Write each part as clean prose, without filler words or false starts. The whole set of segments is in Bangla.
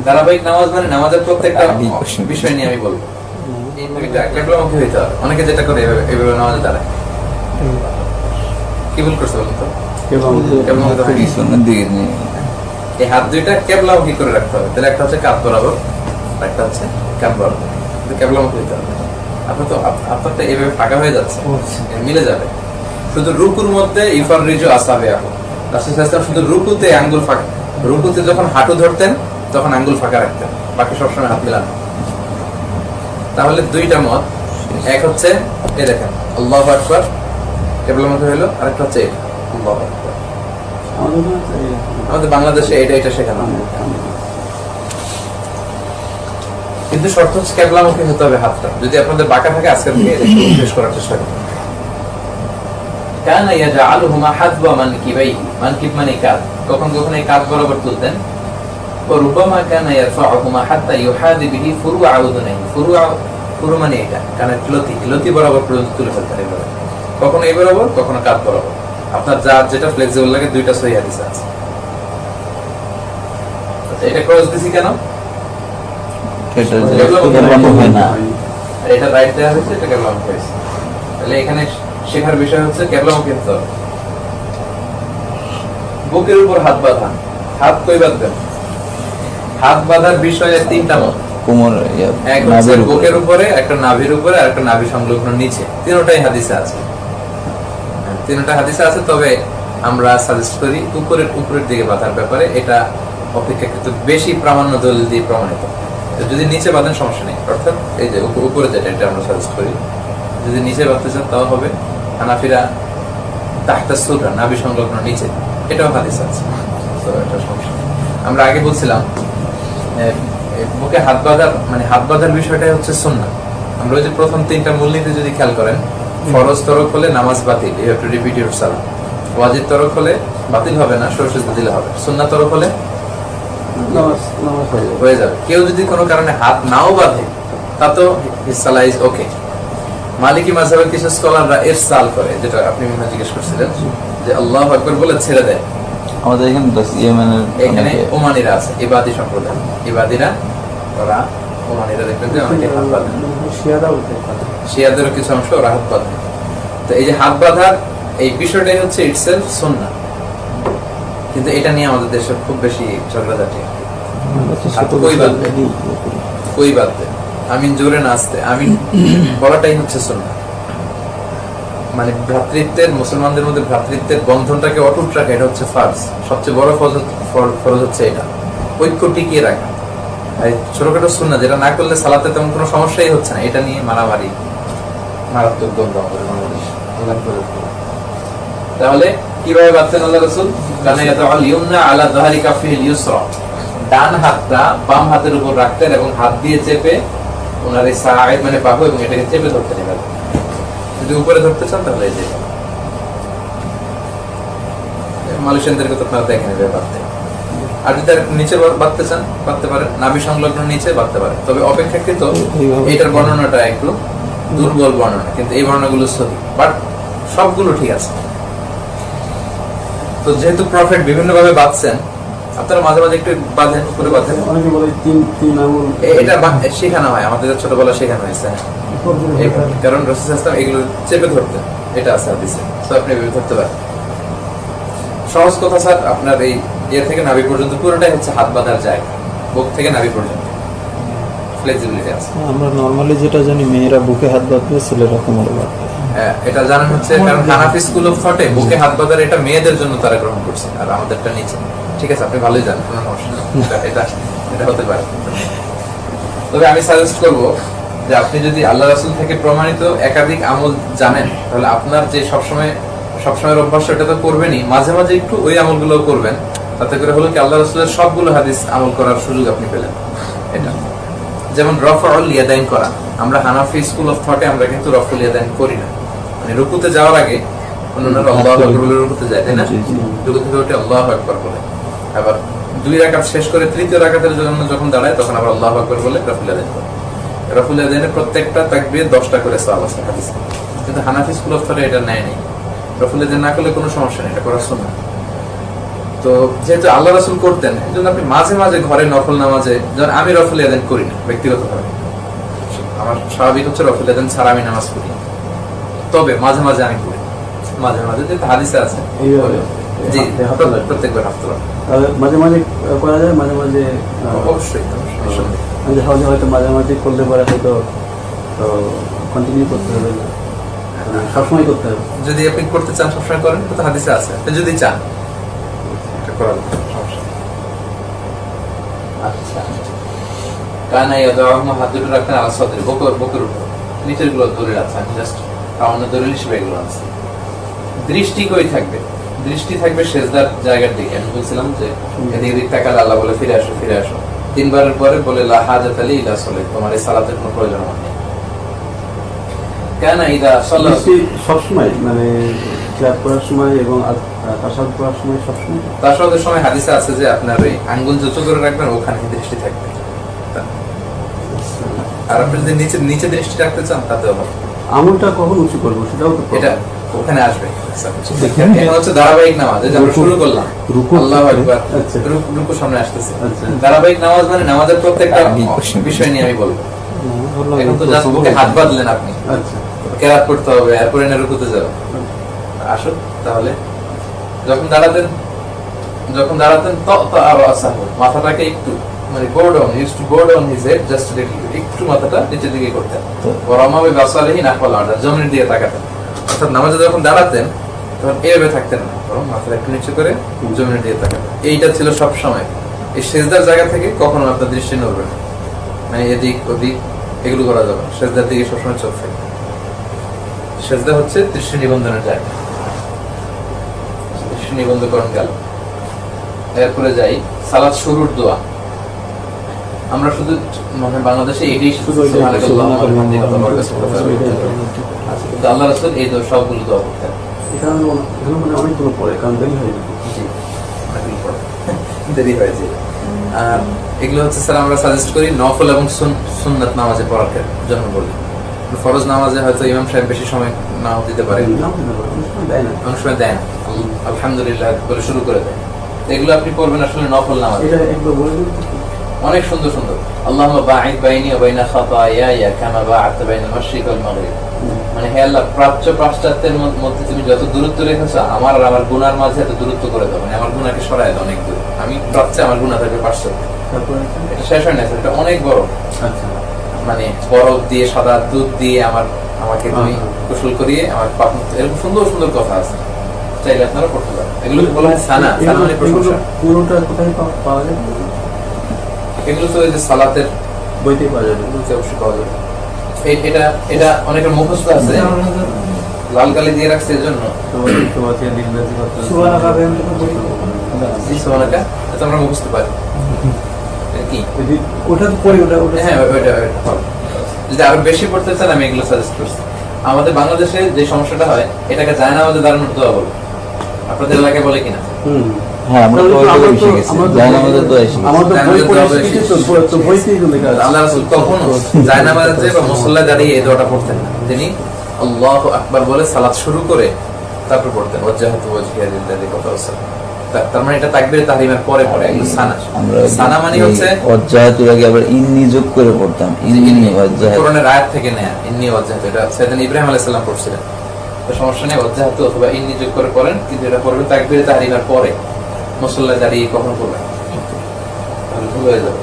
ধারাবাহিক নামাজ মানে নামাজের প্রত্যেকটা বিষয় নিয়ে আমি বলবো। কেবলামুখী হইতে হবে। অনেকে যেটা করে এভাবে নামাজে দাঁড়ায়, কি ভুল করছে বলুন তো? এই হাত দুইটা কেবলামুখী করে রাখতে হবে, তাহলে একটা হচ্ছে কাঁধ বরাবর, একটা হচ্ছে কাঁধ বরাবর, কেবলামুখী হইতে হবে। আপনার তো আপনারটা এভাবে ফাঁকা হয়ে যাচ্ছে, মিলে যাবে। শুধু রুকুর মধ্যে ইফাররিজু আসাবিআহু, রাসূল সাল্লাল্লাহু আলাইহি ওয়াসাল্লাম শুধু রুকুতে আঙ্গুল ফাঁকা, রুকুতে যখন হাঁটু ধরতেন তখন আঙ্গুল ফাঁকা রাখতেন, বাকি সবসময় হাত মিলানো। তাহলে দুইটা মত, এক হচ্ছে এই দেখেন আল্লাহু আকবার কেবলামুখী হলো, আরেকটা হচ্ছে আল্লাহু আকবার। আমাদের বাংলাদেশে এটা শেখানো হয়, কিন্তু শর্ত হচ্ছে কেবলামুখী হতে হবে হাতটা। যদি আপনাদের বাঁকা থাকে আজকে থেকে শেষ করার চেষ্টা করুন। কানা ইয়াজআলুহুমা হাযবা মানকিবাইহি, মানকিব মানে কাঁধ, কখন কখন এই কাঁধ বরাবর তুলতেন। ওয়া রুবামা কানা ইয়ারফাউহুমা হাত্তা ইউহাদি বিহি ফুরুআ উযুনাইহি, ফুরু মানে এটা কানের লতি বরাবর পর্যন্ত তুলে ফেলতেন এইভাবে, কখনো এই বরাবর কখনো কাঁধ বরাবর। আপনার যেটা ফ্লেক্সিবল লাগে, দুইটা সহিহ হাদিস আছে। আচ্ছা, এটা ক্রস দিছি কেন? এটা রাইট দেওয়া হয়েছে, এটা কেবলামুখী হয়েছে। তাহলে এখানে শেখার বিষয় হচ্ছে কেবলামুখী হতে হবে। বুকের উপর হাত বাঁধা, হাত কই বাঁধবেন? হাত বাঁধার বিষয়ে তিনটা মত। এক হচ্ছে বুকের উপরে, একটা নাভির উপরে, আর একটা নাভি সংলগ্ন নিচে। তিনটাই হাদিসে আছে, তিনটা হাদিসে আছে। তবে আমরা সাজেস্ট করি উপরের দিকে বাঁধার ব্যাপারে, এটা অপেক্ষাকৃত বেশি প্রামাণ্য দলিল দিয়ে প্রমাণিত। যদি নিচে বাঁধেন সমস্যা নেই, অর্থাৎ এই যে উপরে যেটা, এটা আমরা সাজেস্ট করি। যদি নিচে বাঁধতে চান তাও হবে। হানাফিরা তাহতা সুরা, নাভি সংলগ্ন নিচে, এটাও হাদিস আছে, তো এটা সমস্যা নেই। আমরা আগে বলছিলাম বুকে হাত বাঁধার মানে হাত বাঁধার বিষয়টাই হচ্ছে সুন্নাহ। আমরা ওই যে প্রথম তিনটা মূলনীতি যদি খেয়াল করেন, ফরজ তরক হলে নামাজ বাতিল, you have to repeat your সালাত। ওয়াজিব তরক হলে বাতিল হবে না, সরসিদ্ধ দিলে হবে। সুন্নাহ তরক হলে হয়ে যাবে। কেউ যদি কোনো কারণে হাত নাও বাঁধে, তা তো হিজ সালাহ ইজ ওকে। মালিকি মাযহাবের কিছু স্কলাররা ইরসাল করে, যেটা আপনি মনে জিজ্ঞেস করছিলেন, যে আল্লাহু আকবার বলে ছেড়ে দেয়। আমাদের এখানে ওমানিরা আছে, ইবাদি সম্প্রদায়, ইবাদিরা, ওরা ওমানিরা দেখবেন যে অনেকে হাত বাঁধে, শিয়াদেরও কিছু অংশ ওরা হাত বাঁধে। তো এই যে হাত বাঁধার এই বিষয়টাই হচ্ছে ইটসেলফ সুন্নাহ, কিন্তু এটা নিয়ে আমাদের দেশে খুব বেশি ঝগড়াঝাটি। কই বাঁধবে, আমিন জোরে না আসতে, আমিন বলাটাই হচ্ছে সুন্নাহ। মানে ভ্রাতৃত্বের, মুসলমানদের মধ্যে ভ্রাতৃত্বের বন্ধনটাকে অটুট রাখা, এটা হচ্ছে ফার্জ। সবচেয়ে বড় ফরজ হচ্ছে এটা, ঐক্য টিকিয়ে রাখা। আর ছোটখাটো সুন্নাহ যেটা না করলে সালাতে তেমন কোনো সমস্যাই হচ্ছে না, এটা নিয়ে মারামারি, মারাত্মক দ্বন্দ্ব আমাদের বাংলাদেশ। তাহলে কিভাবে বাঁধতেন আল্লাহ রাসূল? কানা ইয়াদাউল ইউমনা আলা যাহরি কাফিল ইউসরা, ডান হাতটা বাম হাতের উপর রাখতেন এবং হাত দিয়ে চেপে ওনার এই সাইদ মানে বাহু এবং এটাকে চেপে ধরতেন। এভাবে যদি উপরে ধরতে চান তাহলে এই যে মালয়েশিয়ানদেরকে তো আপনারা দেখেন এভাবে বাঁধতে। আর যদি নিচে বাঁধতে চান বাঁধতে পারেন, নাভি সংলগ্ন নিচে বাঁধতে পারেন। তবে অপেক্ষাকৃত এটার বর্ণনাটা একটু দুর্বল বর্ণনা, কিন্তু এই বর্ণনাগুলো সহি, বাট সবগুলো ঠিক আছে। তো যেহেতু প্রফেট বিভিন্ন ভাবে বাঁধছেন, আপনারা মাঝে মাঝে একটু বাঁধেন, উপরে বাঁধেন। এটা শেখানো হয়, আমাদের ছোটবেলা শেখানো হয়েছে, কারণ রাসূল সাল্লাল্লাহু আলাইহি ওয়াসাল্লাম এগুলো চেপে ধরতেন, এটা আছে হাদিসে। তো আপনি এভাবে ধরতে পারেন। সহজ কথা স্যার, আপনার এই থেকে নাভি পর্যন্ত পুরোটাই হচ্ছে হাত বাঁধার জায়গা, বুক থেকে নাভি পর্যন্ত ফ্লেক্সিবিলিটি আছে। আমরা নরমালি যেটা জানি মেয়েরা বুকে হাত বাঁধবে, ছেলেরা কোমরে বাঁধবে। এটা জানানো হচ্ছে কারণ হানাফি স্কুল অফ থটে বুকে হাত বাঁধার এটা মেয়েদের জন্য তারা গ্রহণ করছে, আর আমাদেরটা নিচে। ঠিক আছে, আপনি ভালোই জানেন, কোনো সমস্যা নেই, এটা হতে পারে। তবে আমি সাজেস্ট করবো যে আপনি যদি আল্লাহ রাসূল থেকে প্রমাণিত একাধিক আমল জানেন, তাহলে আপনার যে সবসময় অভ্যাস এটা তো করবেনই, মাঝে মাঝে একটু ওই আমলগুলো করবেন। তাতে করে হলো কি আল্লাহ রাসূলের সবগুলো হাদিস আমল করার সুযোগ আপনি পেলেন। এটা যেমন রফউল ইয়াদাইন করা, আমরা হানাফি স্কুল অফ থটে আমরা কিন্তু রফউল ইয়াদাইন করি না। মানে রুকুতে যাওয়ার আগে অন্যান্য আল্লাহু আকবার বলে রুকুতে যায়, তাই না? রুকু থেকে উঠে আল্লাহু আকবার বলে, আবার 2 রাকাত শেষ করে তৃতীয় রাকাতের জন্য যখন দাঁড়ায় তখন আবার আল্লাহু আকবার বলে রফউল ইয়াদাইন করে। রফউল ইয়াদাইনের প্রত্যেকটা তাকবীর 10টা করে সওয়াব আছে হাদিসে, কিন্তু হানাফি স্কুল অফ থটে এটা নেয় নাই। রফউল ইয়াদাইন না করলে কোনো সমস্যা নেই, এটা করা সুন্নাহ। তো যেহেতু আল্লাহ রাসূল করতেন, এই জন্য আপনি মাঝে মাঝে ঘরে নফল নামাজে, যেমন আমি রফল আযান করি না ব্যক্তিগতভাবে, আমার স্বাভাবিক হচ্ছে রফল আযান ছাড়া আমি নামাজ পড়ি না। তবে মাঝে মাঝে আমি পড়ি, মাঝে মাঝে যেটা হাদিসে আছে এইভাবে জি হাফ তোলা। প্রত্যেকবার হাফ তোলা। তাহলে মাঝে মাঝে করা যায়, মাঝে মাঝে অবশ্যই নিঃসন্দেহে। মাঝে মাঝে হয়তো মাঝে মাঝে করলে পরে হয়তো কন্টিনিউ করতে হবে না, সবসময় করতে হবে। যদি আপনি করতে চান সবসময় করেন, তো হাদিসে আছে। আপনি যদি চান এটা করা যাবে, সমস্যা নেই। আচ্ছা, কানা ইয়াদাউহু, হাত দুটো রাখতেন আলা সাদরি, বুকের উপর, নিচের গুলো ধরে রাখছেন, জাস্ট সামান্য দলিল হিসেবে এগুলো আছে। দৃষ্টি কই থাকবে? দৃষ্টি থাকবে সেজদার জায়গার দিকে। আমি বলছিলাম যে এদিকে দিক তাকালে আল্লাহ বলে ফিরে আসো, ফিরে আসো। 3 বারের পরে বলে লা হাজাত লি ইলা সালাত, তোমার এই সালাতের কোনো প্রয়োজন নেই। কেন ইদা সাল্লাহ দৃষ্টি সবসময় মানে ক্লাব করার সময় এবং তাসাদ করার সময় সবসময় তাশাহুদের সময় হাদিসে আছে যে আপনার ওই আঙ্গুল যত করে রাখবেন ওখানে দৃষ্টি থাকবে। আর আপনি যদি নিচে নিচে দৃষ্টি রাখতে চান তাতেও হবে। আমলটা কখন উঁচু করবো সেটাও তো এটা ওখানে আসবে। এখন হচ্ছে ধারাবাহিক নামাজ, এই যে আমরা শুরু করলাম রুকু, আল্লাহু আকবার, আচ্ছা। রুকু সামনে আসতেছে। আচ্ছা। ধারাবাহিক নামাজ মানে নামাজের প্রত্যেকটা বিষয় নিয়ে আমি বলবো। এখন তো জাস্ট বুকে হাত বাঁধলেন আপনি, আচ্ছা কেরাত করতে হবে, এরপরে এনে রুকুতে যাবে। আসো তাহলে যখন দাঁড়াতেন মাথাটাকে একটু মানে go down, use to go down his head just little, একটু মাথাটা নিচের দিকে করতেন। ওরামাবে বাসালেহি নাফালা, জমির দিকে তাকাতেন। অর্থাৎ নামাজে যখন দাঁড়াতেন তখন এভাবে থাকতেন না, বরং মাথাটা একটু নিচু করে জমির দিকে তাকাতেন। এইটা ছিল সব সময়। এই সেজদার জায়গা থেকে কখনো আপনার দৃষ্টি নড়বে না, মানে এদিক ওদিক এগুলো করা যাবে না। সেজদার দিকে সবসময় চোখ থাকবে। সেজদা হচ্ছে দৃষ্টি নিবন্ধনের জায়গা। দৃষ্টি নিবন্ধকরণ গেল। এরপরে যাই সালাত শুরুর দোয়া। আমরা শুধু মানে বাংলাদেশে এটাই শুধু আল্লাহ রাসূল এই দোয়া সবগুলো দোয়া করতেন। এখানে মানে অনেকগুলো পড়ে, কারণ দেরি হয়ে যাবে। জি, অনেকগুলো পড়ে, দেরি হয়েছে। আর এগুলো হচ্ছে স্যার আমরা সাজেস্ট করি নফল এবং সুন্নাত নামাজে পড়ার জন্য বলি। ফরজ নামাজে হয়তো ইমাম সাহেব বেশি সময় নাও দিতে পারে, অনেক সময় দেয় না, আলহামদুলিল্লাহ বলে শুরু করে দেয়। এগুলো আপনি পড়বেন আসলে নফল নামাজ। এটা একবার বলে দিন। অনেক সুন্দর সুন্দর। আল্লাহুম্মা বাঈদ বাইনি ওয়া বাইনা খাতায়ায়া কামা বা'আদতা বাইনাল মাশরিক ওয়াল মাগরিব। মানে হে আল্লাহ, প্রাচ্য পাশ্চাত্যের মধ্যে তুমি যত দূরত্ব রেখেছো, আমার আর আমার গুনার মাঝে এত দূরত্ব করে দাও, মানে আমার গুনাহকে সরায় দাও অনেক দূর। আমি প্রাচ্যে, আমার গুনাহ থাকবে পাশ্চাত্যে। তারপরে এটা শেষ হয় না, এটা অনেক বড়। আচ্ছা মানে বরফ দিয়ে, সাদা দুধ দিয়ে আমাকে তুমি গোসল করিয়ে আমার পাপ মুক্ত, এরকম সুন্দর সুন্দর কথা আছে, চাইলে আপনারা পড়তে পারেন। এগুলো বলা হয় সানা, সানা মানে প্রশংসা। পুরোটা কোথায় পাওয়া যাবে? এগুলো তো এই যে সালাতের বইতে পাওয়া যাবে। বলতে অবশ্যই পাওয়া যাবে। এটা অনেকের মুখস্থ আছে, লাল কালি দিয়ে রাখছে এর জন্য। জি, সুবহানাকা, এটা আমরা মুখস্থ পারি। এটা কি? ওটা তো পড়ি, ওটা হ্যাঁ, ওইটা যদি আরো বেশি পড়তে চান আমি এগুলো সাজেস্ট করছি। আমাদের বাংলাদেশে যে সমস্যাটা হয়, এটাকে জায়নামাজে দাঁড়ানোর দোয়া বলে। আপনাদের এলাকায় বলে কিনা? হ্যাঁ, আমরা তো শিখে গেছি, জায়নামাজের দোয়া শিখে গেছি। আমাদের বই পড়ে শিখেছি তো বইতেই তো লেখা আছে। আল্লাহ রাসূল কখনো জায়নামাজে বা মুসল্লায় দাঁড়িয়ে এই দোয়াটা পড়তেন না। তিনি আল্লাহু আকবার বলে সালাত শুরু করে তারপর পড়তেন ওয়াজহাতু ওয়াজহিয়া লিল্লাযী ফাতারা। তার মানে এটা তাকবীরে তাহরিমের পরে পরে এগুলো সানা। সানা মানে হচ্ছে ওয়াজহাতুর আগে আবার ইন্নী যোগ করে পড়তাম, ইন্নী ওয়াজহাত। কোরআনের আয়াত থেকে নেয়া, ইন্নী ওয়াজহাতু। এটা সাইয়েদনা ইব্রাহিম আলাইহিস সালাম পড়ছিলেন। তো সমস্যা নেই, ওয়াজহাতু অথবা ইন্নী যোগ করে পড়েন, কিন্তু এটা পড়বেন তাকবীরে তাহরিমের পরে, মুসল্লায় দাঁড়িয়ে কখনো পড়বেন তাহলে ভুল হয়ে যাবে।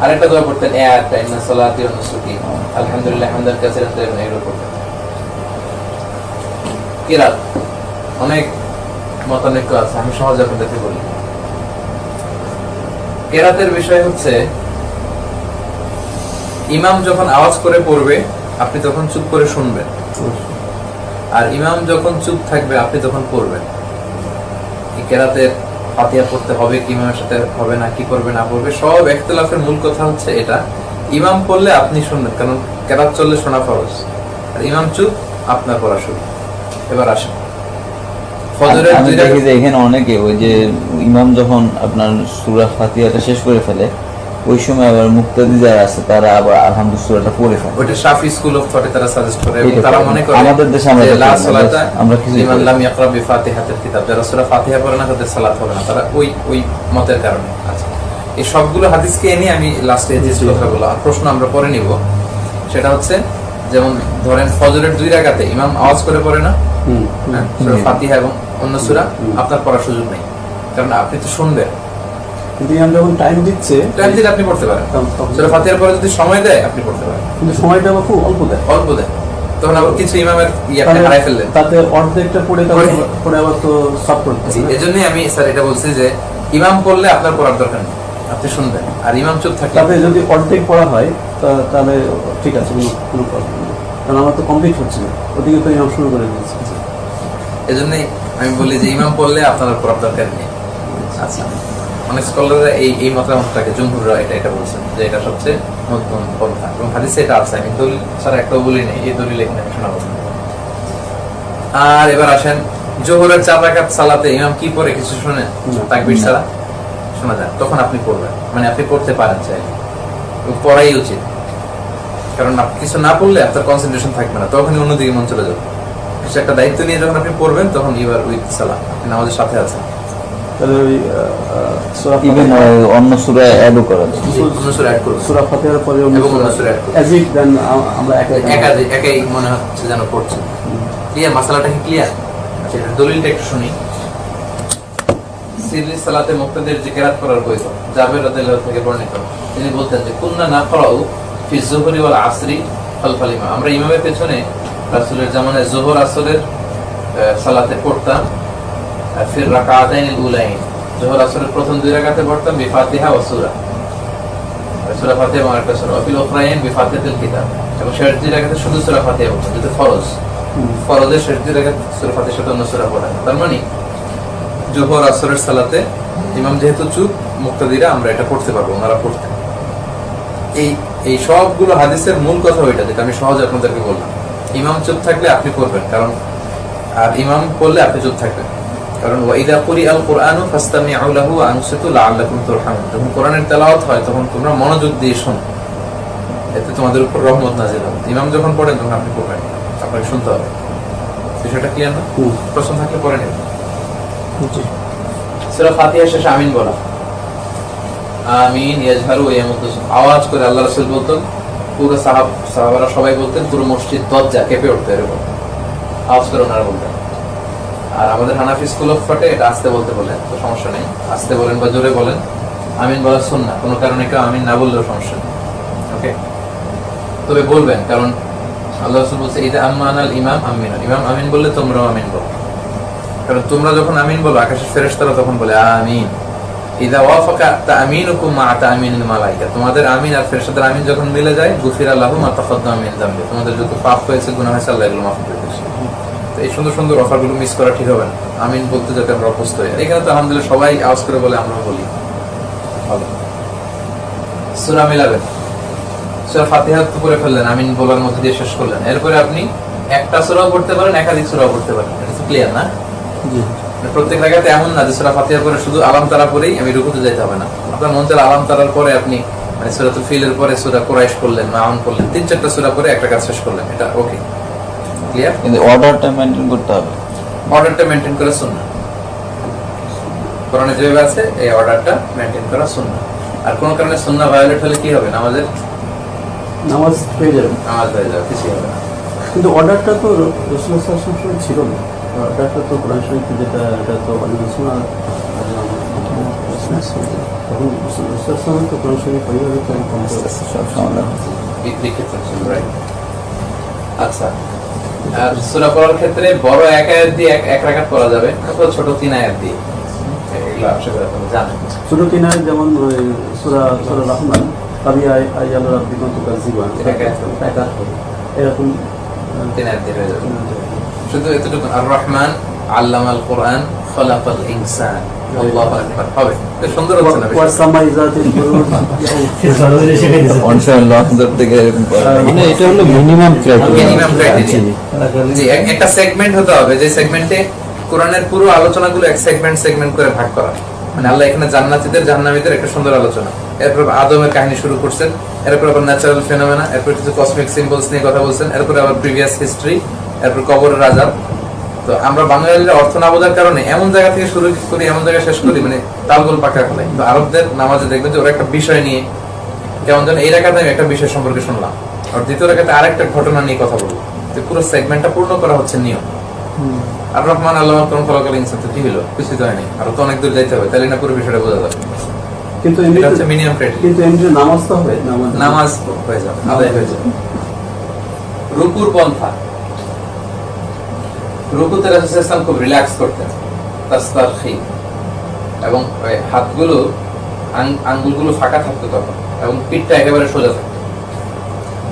আরেকটা দোয়া পড়তেন এই আয়াতটা, ইন্না সালাতি ওয়া নুসুকি আলহামদুলিল্লাহ হামদান কাসীরান তাইয়িবান, এগুলো পড়তেন। কিরাত অনেক মতানৈক্য আছে, আমি সহজে আপনাদেরকে বলি। কেরাতের বিষয় হচ্ছে ইমাম যখন আওয়াজ করে পড়বে আপনি তখন চুপ করে শুনবেন, আর ইমাম যখন চুপ থাকবে আপনি তখন পড়বেন। এই কেরাতের ফাতিহা পড়তে হবে কি ইমামের সাথে হবে না, কি করবে না করবে, সব ইখতিলাফের মূল কথা হচ্ছে এটা। ইমাম পড়লে আপনি শুনবেন, কারণ কেরাত চললে শোনা ফরজ, আর ইমাম চুপ, আপনার পড়া শুরু। এবার আসেন ফজরের আমি দেখি যে এখানে অনেকে ওই যে ইমাম যখন আপনার সূরা ফাতিহাটা শেষ করে ফেলে, ওই সময় আবার মুক্তাদি যারা আছে তারা আবার আলহামদুলিল্লাহ সূরাটা পড়ে ফেলে। ওটা শাফি স্কুল অফ থটে তারা সাজেস্ট করে এবং এটা তারা করে। মনে করে আমাদের দেশে আমরা যে এটা লা করি না, সালাতা আমরা কিছু লিমান করি না। লাম ইয়াকরা বিফাতিহাতিল কিতাব, যারা সূরা ফাতিহা পড়ে না তাদের সালাত হবে না, তারা ওই মতের কারণে। আচ্ছা, এই সবগুলো হাদিসকে এনে আমি লাস্টে যে কথা বললাম, আর প্রশ্ন আমরা পরে নিব। সেটা হচ্ছে যেমন ধরেন ফজরের 2 রাকাতে ইমাম আওয়াজ করে পড়ে না, হ্যাঁ, সূরা ফাতিহা এবং অন্য সূরা, আপনার পড়ার সুযোগ নেই, কারণ আপনি তো শুনবেন। কিন্তু আমি যখন টাইম দিচ্ছে টাইম দিলে আপনি পড়তে পারেন, সূরা ফাতিহার পরে যদি সময় দেয় আপনি পড়তে পারেন, কিন্তু সময়টা আবার খুব অল্প দেয়। অল্প দেয়, তখন আবার কিছু ইমামের আপনি হারাই ফেললেন। তাতে অর্ধেকটা পড়ে পরে আবার তো সব করতে হবে। এজন্যই আমি স্যার এটা বলছি যে ইমাম পড়লে আপনার পড়ার দরকার নেই, আপনি শুনবেন, আর ইমাম চুপ থাকলে তাতে যদি অর্ধেক পড়া হয় তাহলে ঠিক আছে, কোনো প্রবলেম নেই, কারণ আমার তো কমপ্লিট হচ্ছে না, ওদিকে তো ইমাম শুরু করে দিয়েছে। এজন্যই আমি বলি যে ইমাম পড়লে আপনার পড়ার দরকার নেই। আচ্ছা, অনেক স্কলাররা এই মতামতটাকে জমহুররা এটা বলছেন যে এটা সবচেয়ে মধ্যম পন্থা, এবং হাদিসে এটা আছে। আমি দলিল স্যার একটাও বলি নেই, এই দলিল এখানে আমি শোনাবো। আর এবার আসেন জোহরের 4 রাকাত সালাতে ইমাম কি পড়ে কিছু শুনেন? তাকবীর ছাড়া শোনা যায়, তখন আপনি পড়বেন, মানে আপনি পড়তে পারেন, চাই পড়াই উচিত, কারণ আপনি কিছু না পড়লে আপনার কনসেন্ট্রেশন থাকবে না, তখনই অন্যদিকে মন চলে যাবে। কিছু একটা দায়িত্ব নিয়ে যখন আপনি পড়বেন তখন ইউ আর উইথ সালাহ, আপনি নামাজের সাথে আছেন। তাহলে ওই ইভেন অন্য সূরা অ্যাডও করা যায়। অন্য সূরা অ্যাড করুন, সূরা ফাতিহার পরে এবং অন্য সূরা অ্যাড করুন, as if then আমরা একাই মনে হচ্ছে যেন পড়ছে। ক্লিয়ার? মাসালাটা কি ক্লিয়ার? আচ্ছা, এটার দলিলটা একটু শুনি। সিররি সালাতে মুক্তাদির যে কিরাত করার বইত জাবের রাদিয়াল্লাহু থেকে বর্ণিত, তিনি বলতেন যে কুননা নাকরাউ ফি যুহরি ওয়াল আসরি খালফাল ইমাম, আমরা ইমামের পেছনে রাসূলের জামানায় যোহর আসরের সালাতে পড়তাম ফির রাকাতাইনিল উলাইন, যোহর আসরের প্রথম 2 রাকাতে পড়তাম বিফাতিহা ওয়া সূরা, সূরা ফাতিহা এবং একটা সূরা, ফিল উখরাইন বিফাতিহাতিল কিতাব, এবং শেষ 2 রাকাতে শুধু সূরা ফাতিহা পড়তাম, যেটা ফরজ। ফরজের শেষ 2 রাকাত সূরা ফাতিহার সাথে অন্য সূরা পড়া। তার মানে জোহর আসরের সালাতে ইমাম যেহেতু চুপ, মুক্তাদিরা আমরা এটা পড়তে পারবো, ওনারা পড়তেন। এই সবগুলো হাদিসের মূল কথা ওইটা, যেটা আমি সহজে আপনাদেরকে বললাম। ইমাম চুপ থাকলে আপনি পড়বেন, কারণ আর ইমাম পড়লে আপনি চুপ থাকবেন, কারণ ওয়াইদা কুরিআল কুরআনু ফাসতামিউ লাহু ওয়া আনসিতু লাআল্লাকুম তুরহামুন, যখন কোরআনের তেলাওয়াত হয় তখন তোমরা মনোযোগ দিয়ে শোনো, এতে তোমাদের উপর রহমত নাযিল হবে। ইমাম যখন পড়েন তখন আপনি পড়বেন, আপনাকে শুনতে হবে। বিষয়টা ক্লিয়ার না? প্রশ্ন থাকলে পড়ে নেবেন। সূরা ফাতিহা শেষে আমিন বলা, আমিন ইয়াজহারু ওয়া ইয়ামুদ্দু, আওয়াজ করে আল্লাহ রাসূল বলতেন, পুরো সাহাবারা সবাই বলতেন, পুরো মসজিদ দরজা কেঁপে উঠতো, এরকম আওয়াজ করে ওনারা বলতেন। আর আমাদের হানাফি স্কুল অফ থটে এটা আস্তে বলতে বলেন, তো সমস্যা নেই, আস্তে বলেন বা জোরে বলেন, আমিন বলা সুন্নাহ, কোনো কারণে কেউ আমিন না বললেও সমস্যা নেই, ওকে? তবে বলবেন, কারণ আল্লাহ রাসূল বলছে ইদা আমানাল ইমাম আমিন, ইমাম আমিন বললে তোমরাও আমিন বলো, কারণ তোমরা যখন আমিন বলো আকাশের ফেরেশতারা তখন বলে আমিন। ইদা ওয়াফাকা তামিনুকুম মা তামিনিল মালায়েকা, তোমাদের আমিন আর ফেরেশতাদের আমিন যখন মিলে যায়, গুফিরা লাহু মা তাকাদ্দামা মিন যামবি, তোমাদের যত পাপ হয়েছে, গুনাহ হয়েছে, আল্লাহ এগুলো মাফ করে দিয়েছে। তো এই সুন্দর সুন্দর অফারগুলো মিস করা ঠিক হবে না, আমিন বলতে যাতে আমরা অভ্যস্ত হই। এখানে তো আলহামদুলিল্লাহ সবাই আওয়াজ করে বলে, আমরাও বলি। ভালো, সূরা মিলাবেন, সূরা ফাতিহা তো পড়ে ফেললেন, আমিন বলার মধ্যে দিয়ে শেষ করলেন, এরপরে আপনি একটা সূরাও পড়তে পারেন, একাধিক সূরাও পড়তে পারেন, এটা তো ক্লিয়ার না? প্রত্যেক রাকাতে এমন না যে সূরা ফাতিহার পরে শুধু আলাম তারা পড়েই আমি রুকুতে যেতে হবে না, আপনার মন চাইলে আলাম তারার পরে আপনি মানে সূরাতুল ফিলের পরে সূরা কুরাইশ পড়লেন, মাউন পড়লেন, 3-4টা সূরা পরে একটা কাজ শেষ করলেন, এটা ওকে, ক্লিয়ার? কিন্তু অর্ডারটা মেইনটেইন করতে হবে, অর্ডারটা মেইনটেইন করা সুন্নাহ, কোরআনে যেভাবে আছে এই অর্ডারটা মেইনটেইন করা সুন্নাহ। আর কোনো কারণে সুন্নাহ ভায়োলেট হলে কি হবে? নামাজ হয়ে যাবে, কিছু হবে না। কিন্তু অর্ডারটা তো রাসূলুল্লাহ সাল্লাল্লাহু আলাইহি ওয়াসাল্লাম ছিল না, অর্ডারটা তো কোরআন শরীফে যেটা, এটা তো সুন্নাহ, তখন রাসূলুল্লাহ সাল্লাল্লাহু আলাইহি ওয়াসাল্লাম তো কোরআন শরীফ পড়িয়ে তো সব সমাধান। আচ্ছা, আর সূরা পড়ার ক্ষেত্রে বড় এক আয়াত দিয়ে এক রাকাত পড়া যাবে, অথবা ছোট 3 আয়াত দিয়ে, এগুলো আশা করি আপনারা জানেন। ছোট 3 আয়াত, যেমন সূরা রহমান, তাবি আইয়াল রাব্বিকুম তুকাজ্জিবান, এটা এরকম 3 আয়াত দিয়ে হয়ে যাবে। শুধু এতটুকু, আর রহমান আল্লামাল কোরআন খালাকাল ইনসান, আল্লাহু আকবার হবে। সুন্দর হচ্ছে না? ওয়াসামাই যাতিল বুরুজ, অনশন লঞ্চর থেকে এরকম করা, মানে এটা হলো মিনিমাম ক্রাইটেরিয়া। জি, একটা সেগমেন্ট হতে হবে, যে সেগমেন্টে কোরআনের পুরো আলোচনাগুলো এক সেগমেন্ট করে ভাগ করা, মানে আল্লাহ এখানে জান্নাতীদের জাহান্নামীদের একটা সুন্দর আলোচনা, এরপর আদমের কাহিনী শুরু করছেন, এরপর আবার ন্যাচারাল ফেনোমেনা, এরপর কিছু কসমিক সিম্বলস নিয়ে কথা বলছেন, এরপর আবার প্রিভিয়াস হিস্ট্রি, এরপর কবরের রাজা। তো আমরা বাঙালিরা অর্থ না বোঝার কারণে এমন জায়গা থেকে শুরু করি, এমন জায়গায় শেষ করি, মানে তালগোল পাকা ফেলাই। তো আরবদের নামাজে দেখবেন যে ওরা একটা বিষয় নিয়ে, যেমন ধরেন এই রাকাতে আমি একটা বিষয় সম্পর্কে শুনলাম, আর দ্বিতীয় রাকাতে আরেকটা ঘটনা নিয়ে কথা বলবো, তো পুরো সেগমেন্টটা পূর্ণ করা হচ্ছে নিয়ম। আর রহমান আল্লাহ কোন ফলাকাল ইনসান, তো কি হলো, কিছুই তো হয়নি, আরো তো অনেক দূর যাইতে হবে, তাহলে না পুরো বিষয়টা বোঝা যাবে। কিন্তু এটা হচ্ছে মিনিমাম ক্রাইটেরিয়া। কিন্তু এমনি নামাজ তো হবে, নামাজ হয়ে যাবে, আদায় হয়ে যাবে। রুকুর পন্থা, রুকুতে রাসূল সাল্লাল্লাহু আলাইহি ওয়াসাল্লাম খুব রিল্যাক্স করতেন, তাসতারখি, এবং হাতগুলো আঙ্গুলগুলো ফাঁকা থাকতো তখন, এবং পিঠটা একেবারে সোজা থাকতো।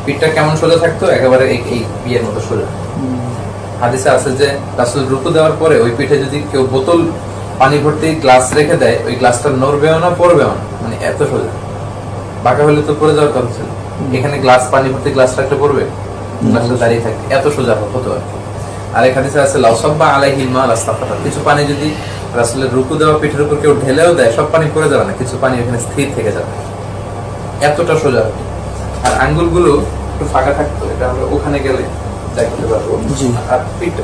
পিঠটা কেমন সোজা থাকতো, একেবারে এই বিয়ের মতো সোজা। হাদিসে আছে যে রাসূল রুকু দেওয়ার পরে ওই পিঠে যদি কেউ বোতল পানি ভর্তি গ্লাস রেখে দেয়, ওই গ্লাসটা নড়বেও না পড়বেও না, মানে এত সোজা। বাঁকা হলে তো পড়ে যাওয়ার কথা ছিল, এখানে গ্লাস পানি ভর্তি গ্লাস রাখলে পড়বে, গ্লাসটা দাঁড়িয়ে থাকবে, এত সোজা হতো আর কি। আর এখানে আছে লাউসাব্বা আলাইহিল মা লাস্তাফাতা, কিছু পানি যদি রাসূলের রুকু দেওয়া পিঠের উপর কেউ ঢেলেও দেয়, সব পানি পড়ে যাবে না, কিছু পানি ওখানে স্থির থেকে যাবে, এতটা সোজা হতো। আর আঙ্গুলগুলো একটু ফাঁকা থাকতো, এটা আমরা ওখানে গেলে দেখতে পারবো। আর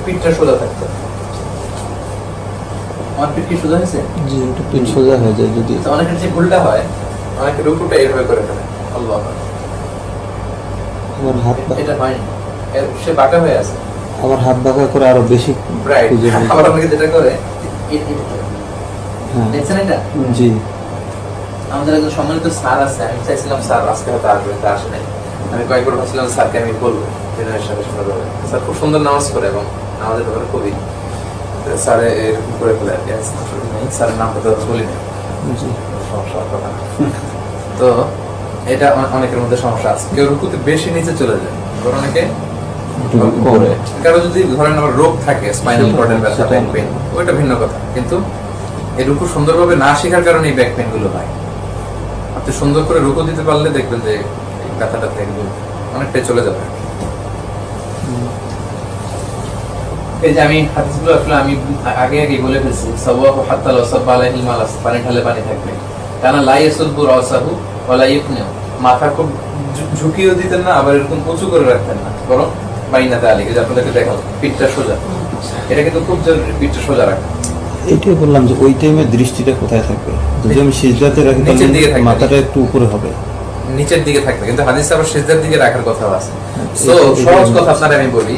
পিঠটা সোজা থাকতো। আমার পিঠ কি সোজা হয়েছে? জি, একটু পিঠ সোজা হয়ে যায় যদি। অনেকের যে ভুলটা হয়, অনেকে রুকুটা এইভাবে করে ফেলে, আল্লাহ আমার হাত এটা হয়নি, সে বাঁকা হয়ে আছে, আমার হাত বাঁকা করে আরো বেশি রাইট। খুঁজে নিই। আবার অনেকে যেটা করে, হ্যাঁ, দেখছেন এটা? জি, আমাদের একজন সম্মানিত স্যার আছে, আমি চাইছিলাম স্যার আজকে হয়তো আসবে, তা আসে নাই। আমি কয়েকবার ভাবছিলাম স্যারকে আমি বলবো দিনের সাথে সুন্দরভাবে। স্যার খুব সুন্দর নামাজ করে এবং আমাদের ব্যাপারে খুবই, স্যারে এরকম করে ফেলে আর কি। স্যারের নামটা তো বলি না, জি। সমস্যা হওয়ার কথা না। তো এটা অনেকের মধ্যে সমস্যা আছে, কেউ রুকুতে বেশি নিচে চলে যায়, আবার অনেকে একটু উপরে। কারো যদি ধরেন আমার রোগ থাকে, স্পাইনাল কর্ডের ব্যথা, সেটা ব্যাক পেইন, ওইটা ভিন্ন কথা। কিন্তু এই রুকু সুন্দরভাবে না শেখার কারণে এই ব্যাক পেইন গুলো হয়। আপনি সুন্দর করে রুকু দিতে পারলে দেখবেন যে এই ব্যথাটা থেকে অনেকটাই চলে যাবে। এই যে আমি হাদিসগুলো আসলে আমি আগে বলে ফেলছি, সাওয়াহু হাত্তা লাউ সাব্বা আলাইহিল মালাস, পানি ঢালে পানি থাকবে, কারণ লা ইয়াসুবু রাসাহু ওয়া লা ইফনিউ, মাথা খুব ঝুঁকিও দিতেন না, আবার এরকম উঁচু করে রাখতেন না, বরং বাইনাতে আলী, যে আপনাদেরকে দেখাও পিঠটা সোজা, এটা কিন্তু খুব জরুরি, পিঠটা সোজা রাখা। এটাই বললাম যে ওই টাইমে দৃষ্টিটা কোথায় থাকবে, যদি আমি সিজদাতে রাখি নিচের দিকে তাহলে থাকবে। মাথাটা একটু উপরে হবে। নিচের দিকে থাকবে, কিন্তু হাদিসে আবার সিজদার দিকে রাখার কথা আছে। সো এটা- সহজ কথা আপনারা আমি বলি,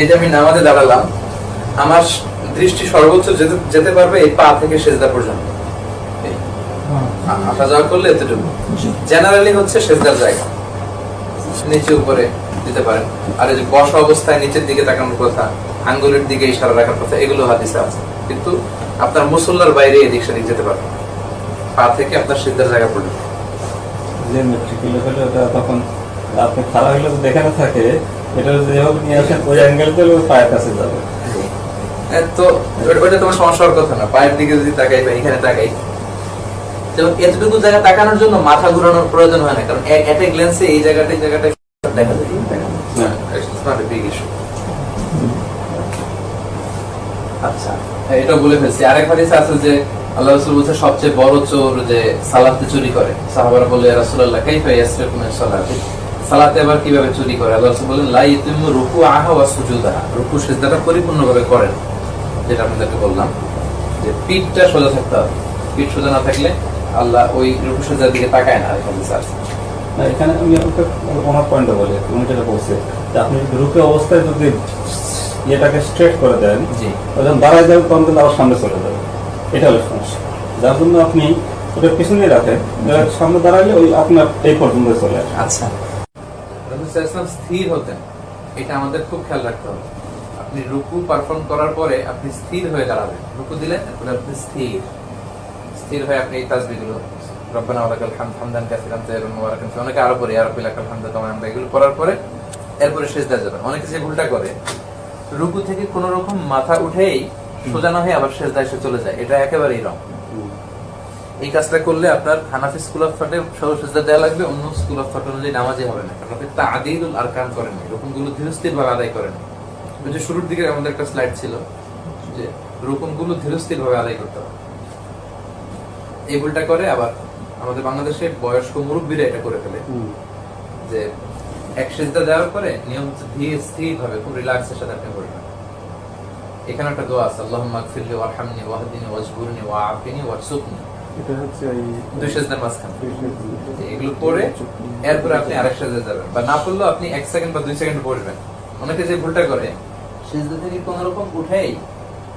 এই যে আমি নামাজে দাঁড়ালাম, আমার দৃষ্টি সর্বোচ্চ যেতে পারবে এই পা থেকে সিজদা পর্যন্ত, আসা যাওয়া করলে এতটুকু জি। জেনারেলি হচ্ছে সিজদার জায়গা, নিচে উপরে দিতে পারেন। আর এই যে বসা অবস্থায় নিচের দিকে তাকানোর কথা, আঙ্গুলের দিকে ইশারা রাখার কথা, এগুলো হাদিসে আছে। কিন্তু আপনার মুসল্লার বাইরে এদিক সেদিক যেতে পারবেন, পা থেকে আপনার সিজদার জায়গা পর্যন্ত। যে মেট্রিকুলে হলে ওটা তখন আপনি খারাপ হলে তো দেখানো থাকে, এটা যেভাবে নিয়ে আসেন ওই অ্যাঙ্গেল তো পায়ের কাছে যাবে। তো ওইটা তোমার সমস্যা হওয়ার কথা না, পায়ের দিকে যদি তাকাই বা এখানে তাকাই, তো এতটুকু জায়গা তাকানোর জন্য মাথা ঘুরানোর প্রয়োজন হয় না, কারণ এট এ গ্ল্যান্সে এই জায়গাটা দেখা যায়। না, it's not a big issue. আচ্ছা, এটা বলে ফেলছি। আরেক হাদিসে আছে যে আল্লাহ রাসূল বলছে সবচেয়ে বড় চোর যে সালাতে চুরি করে। সাহাবারা বলে ইয়া রাসূলুল্লাহ কাইফা ইয়াসরিকু মিন সালাতি, সালাতে আবার কিভাবে চুরি করে? আল্লাহ রাসূল বলেন লা ইয়াতিমু রুকুআহা ওয়া সুজুদাহা, রুকু সিজদাটা পরিপূর্ণভাবে করেন, যেটা আপনাদেরকে বললাম যে পিঠটা সোজা থাকতে হবে। পিঠ সোজা না থাকলে আল্লাহ ওই রুকু সিজদার দিকে তাকায় না। এখানে আছে না, এখানে আমি আপনাকে ওনার পয়েন্টটা বলি, উনি যেটা বলছে যে আপনি রুকে অবস্থায় যদি ইয়েটাকে স্ট্রেট করে দেন, জি, যখন দাঁড়ায় যাবে তখন কিন্তু আবার সামনে চলে যাবে, এটা হলো সমস্যা। যার জন্য আপনি ওটা পিছনে রাখেন, সামনে দাঁড়ালে ওই আপনার এই পর্যন্ত চলে আসে। আচ্ছা, রাসূল সাল্লাল্লাহু আলাইহি ওয়াসাল্লাম স্থির হতেন, এটা আমাদের খুব খেয়াল রাখতে হবে। আপনি রুকু পারফর্ম করার পরে আপনি স্থির হয়ে দাঁড়াবেন, রুকু দিলেন তারপরে আপনি স্থির হয়ে আপনি এই তাসবিহগুলো রব্বানা ওয়া লাকাল হামদ হামদান কাসীরান তাইয়িবান মুবারাকান ফীহি, অনেকে আরো পড়ে ইয়া রাব্বি লাকাল হামদু কামা আমরা এগুলো পড়ার পরে এরপরে সিজদা যাবেন। অনেকে যে ভুলটা করে, রুকু থেকে কোনো রকম মাথা উঠেই সোজা না হয়ে আবার সিজদায় এসে চলে যায়, এটা একেবারেই রং। এই কাজটা করলে আপনার হানাফি স্কুল অফ থটে সহ সিজদা দেওয়া লাগবে, অন্য স্কুল অফ থট অনুযায়ী নামাজই হবে না, কারণ আপনি তা'দীলুল আরকান করেন, রুকুনগুলো ধীরস্থিরভাবে আদায় করেন। ওই যে শুরুর দিকে আমাদের একটা স্লাইড ছিল যে রুকুনগুলো ধীরস্থিরভাবে আদায় করতে হবে, এই ভুলটা করে। আবার আমাদের বাংলাদেশে বয়স্ক মুরব্বীরা এটা করে ফেলে যে এক সিজদা দেওয়ার পরে নিয়ম হচ্ছে ধীরে স্থির ভাবে খুব রিল্যাক্সের সাথে আপনি করবেন। এখানে একটা দোয়া আছে, আল্লাহুম্মা গফিরলি ওয়ারহামনি ওয়াহদিনি ওয়াজবুরনি ওয়াআফিনি ওয়ারযুকনি, এটা হচ্ছে ওই দুই সিজদার মাঝখানে এগুলো পড়ে এরপরে আপনি আরেক সিজদা যাবেন, বা না পড়লেও আপনি 1 সেকেন্ড বা 2 সেকেন্ড বসবেন। অনেকে যে ভুলটা করে সিজদা থেকে কোন রকম উঠেই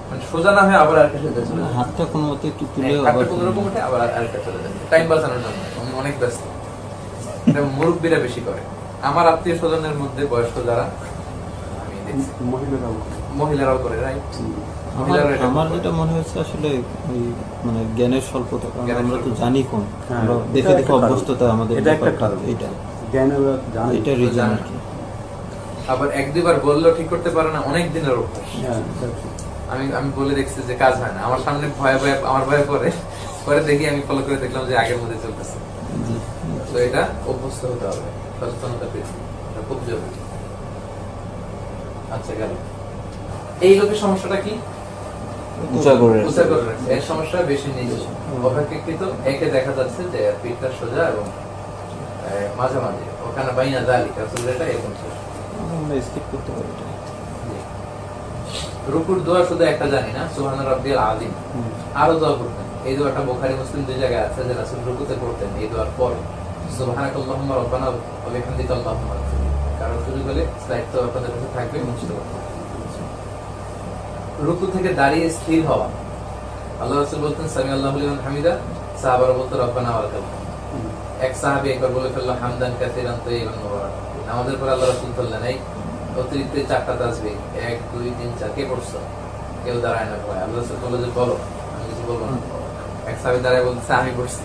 মানে সোজা না হয়ে আবার আরেকটা সিজদা চলে যায়, হাতটা কোনো মতে একটু তুলে হাতটা আবার কোন রকম উঠে আবার আরেকটা চলে যায়, টাইম বাঁচানোর জন্য। উনি অনেক ব্যস্ত, এটা মুরব্বীরা বেশি করে। আমার আত্মীয় স্বজনের মধ্যে বয়স্ক যারা আমি দেখছি মহিলারাও করে, রাইট? আমার যেটা মনে হচ্ছে আসলে ওই মানে জ্ঞানের স্বল্পতা, কারণ জ্ঞানের আমরা তো স্বল্পতা। জানি কম, হ্যাঁ, আমরা এটা দেখে দেখে একটা কারণ। অভ্যস্ততা আমাদের এটা একটা ব্যাপারটা, কারণ। এটা জ্ঞানের জানি এটা রিজন আর কি। আবার 1-2 বার বললেও ঠিক করতে পারে না, অনেক দিনের অভ্যাস। হ্যাঁ, এটা ঠিক। আমি বলে দেখছি যে কাজ হয় না, আমার সামনে ভয়ে ভয়ে আমার ভয়ে পরে পরে দেখি, আমি ফলো করে দেখলাম যে আগের মধ্যে চলতেছে। জি। তো এটা অভ্যস্ত হতে হবে, সচেতনতা পেয়েছি, এটা খুব জরুরি। আচ্ছা গেল। এই লোকের সমস্যাটা কি? উঁচা করে উঁচা করে রাখছে। এর সমস্যা বেশি নিচু, অপেক্ষাকৃত একে দেখা যাচ্ছে যে পিঠটা সোজা এবং মাঝামাঝি ওখানে বাইনা জালি এটা এরকম ছিল। আমরা স্কিপ করতে পারি এটা। রুকুর দোয়া শুধু একটা জানি না, সুবহান রাব্বিয়াল আযীম, আরো দোয়া করতেন। এই দোয়াটা বুখারী মুসলিম দুই জায়গায় আছে যে রাসূল রুকুতে করতেন এই দোয়ার পর সুবহানাকাল্লাহুম্মা রাব্বানা ওয়া বিহামদিকা আল্লাহুম্মা গফিরলি। কারণ শুরু হলে স্লাইড তো আপনাদের কাছে থাকবে, মুছতে পারবেন। রুকু থেকে দাঁড়িয়ে স্থির হওয়া, আল্লাহ রাসূল বলতেন সামি আল্লাহু লিমান হামিদা, সাহাবারা বলতো রব্বানা ওয়া লাকাল হামদ। এক সাহাবী একবার বলে ফেলল হামদান কাসীরান তাইয়িবান মুবারাকান। আমাদের পরে আল্লাহ রাসূল বললেন এই অতিরিক্ত 4টা তাসবিহ 1 2 3 4 কে পড়ছো? কেউ দাঁড়ায় না ভয়। আল্লাহ রাসূল বলল যে বলো, আমি কিছু বলবো না। এক সাহাবী দাঁড়ায় বলছে আমি পড়ছি।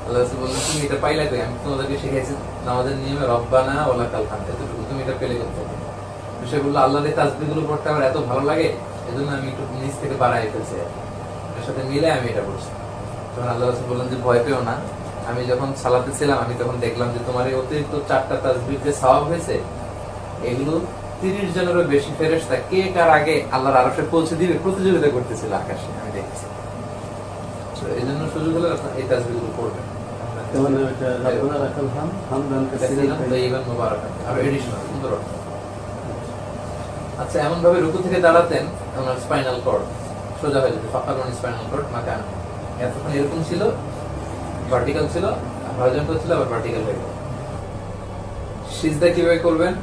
আল্লাহ রাসূল বললেন তুমি এটা পাইলা কই? আমি তোমাদেরকে শিখাইছি নামাজের নিয়মে রব্বানা ওয়া লাকাল হামদ, এতটুকু তুমি এটা পেলে কোথায়? সে বলল আল্লাহর এই তাসবিহগুলো পড়তে আমার এত ভালো লাগে, এজন্য আমি একটু নিচ থেকে বাড়াই ফেলছি, এর সাথে মিলে আমি এটা পড়ছি। তখন আল্লাহ রাসূল বললেন যে ভয় পেও না, আমি যখন সালাতে ছিলাম আমি তখন দেখলাম যে তোমার এই অতিরিক্ত 4টা তাসবিহ যে সওয়াব হয়েছে, এগুলো 30 জনেরও বেশি ফেরেশতা কে কার আগে আল্লাহর আরশে পৌঁছে দিবে প্রতিযোগিতা করতেছিল আকাশে, আমি দেখছি। তো এইজন্য সুযোগ হলে এই তাসবিহগুলো পড়বেন। মানে এটা রাব্বানা লাকাল হামদ, হামদান কাসীরান তাইয়িবান মুবারাকান, আর এডিশনাল সুন্দর অর্থ। আচ্ছা, এমন ভাবে রুকু থেকে দাঁড়াতেন ওনার স্পাইনাল কর্ড সোজা হয়ে যেত, ফাঁকা মানে স্পাইনাল কর্ড মাকান এতক্ষণ এরকম ছিল, ভার্টিক্যাল ছিল, হরিজন্টাল ছিল, আবার ভার্টিক্যাল হয়ে গেল। সিজদা কিভাবে করবেন?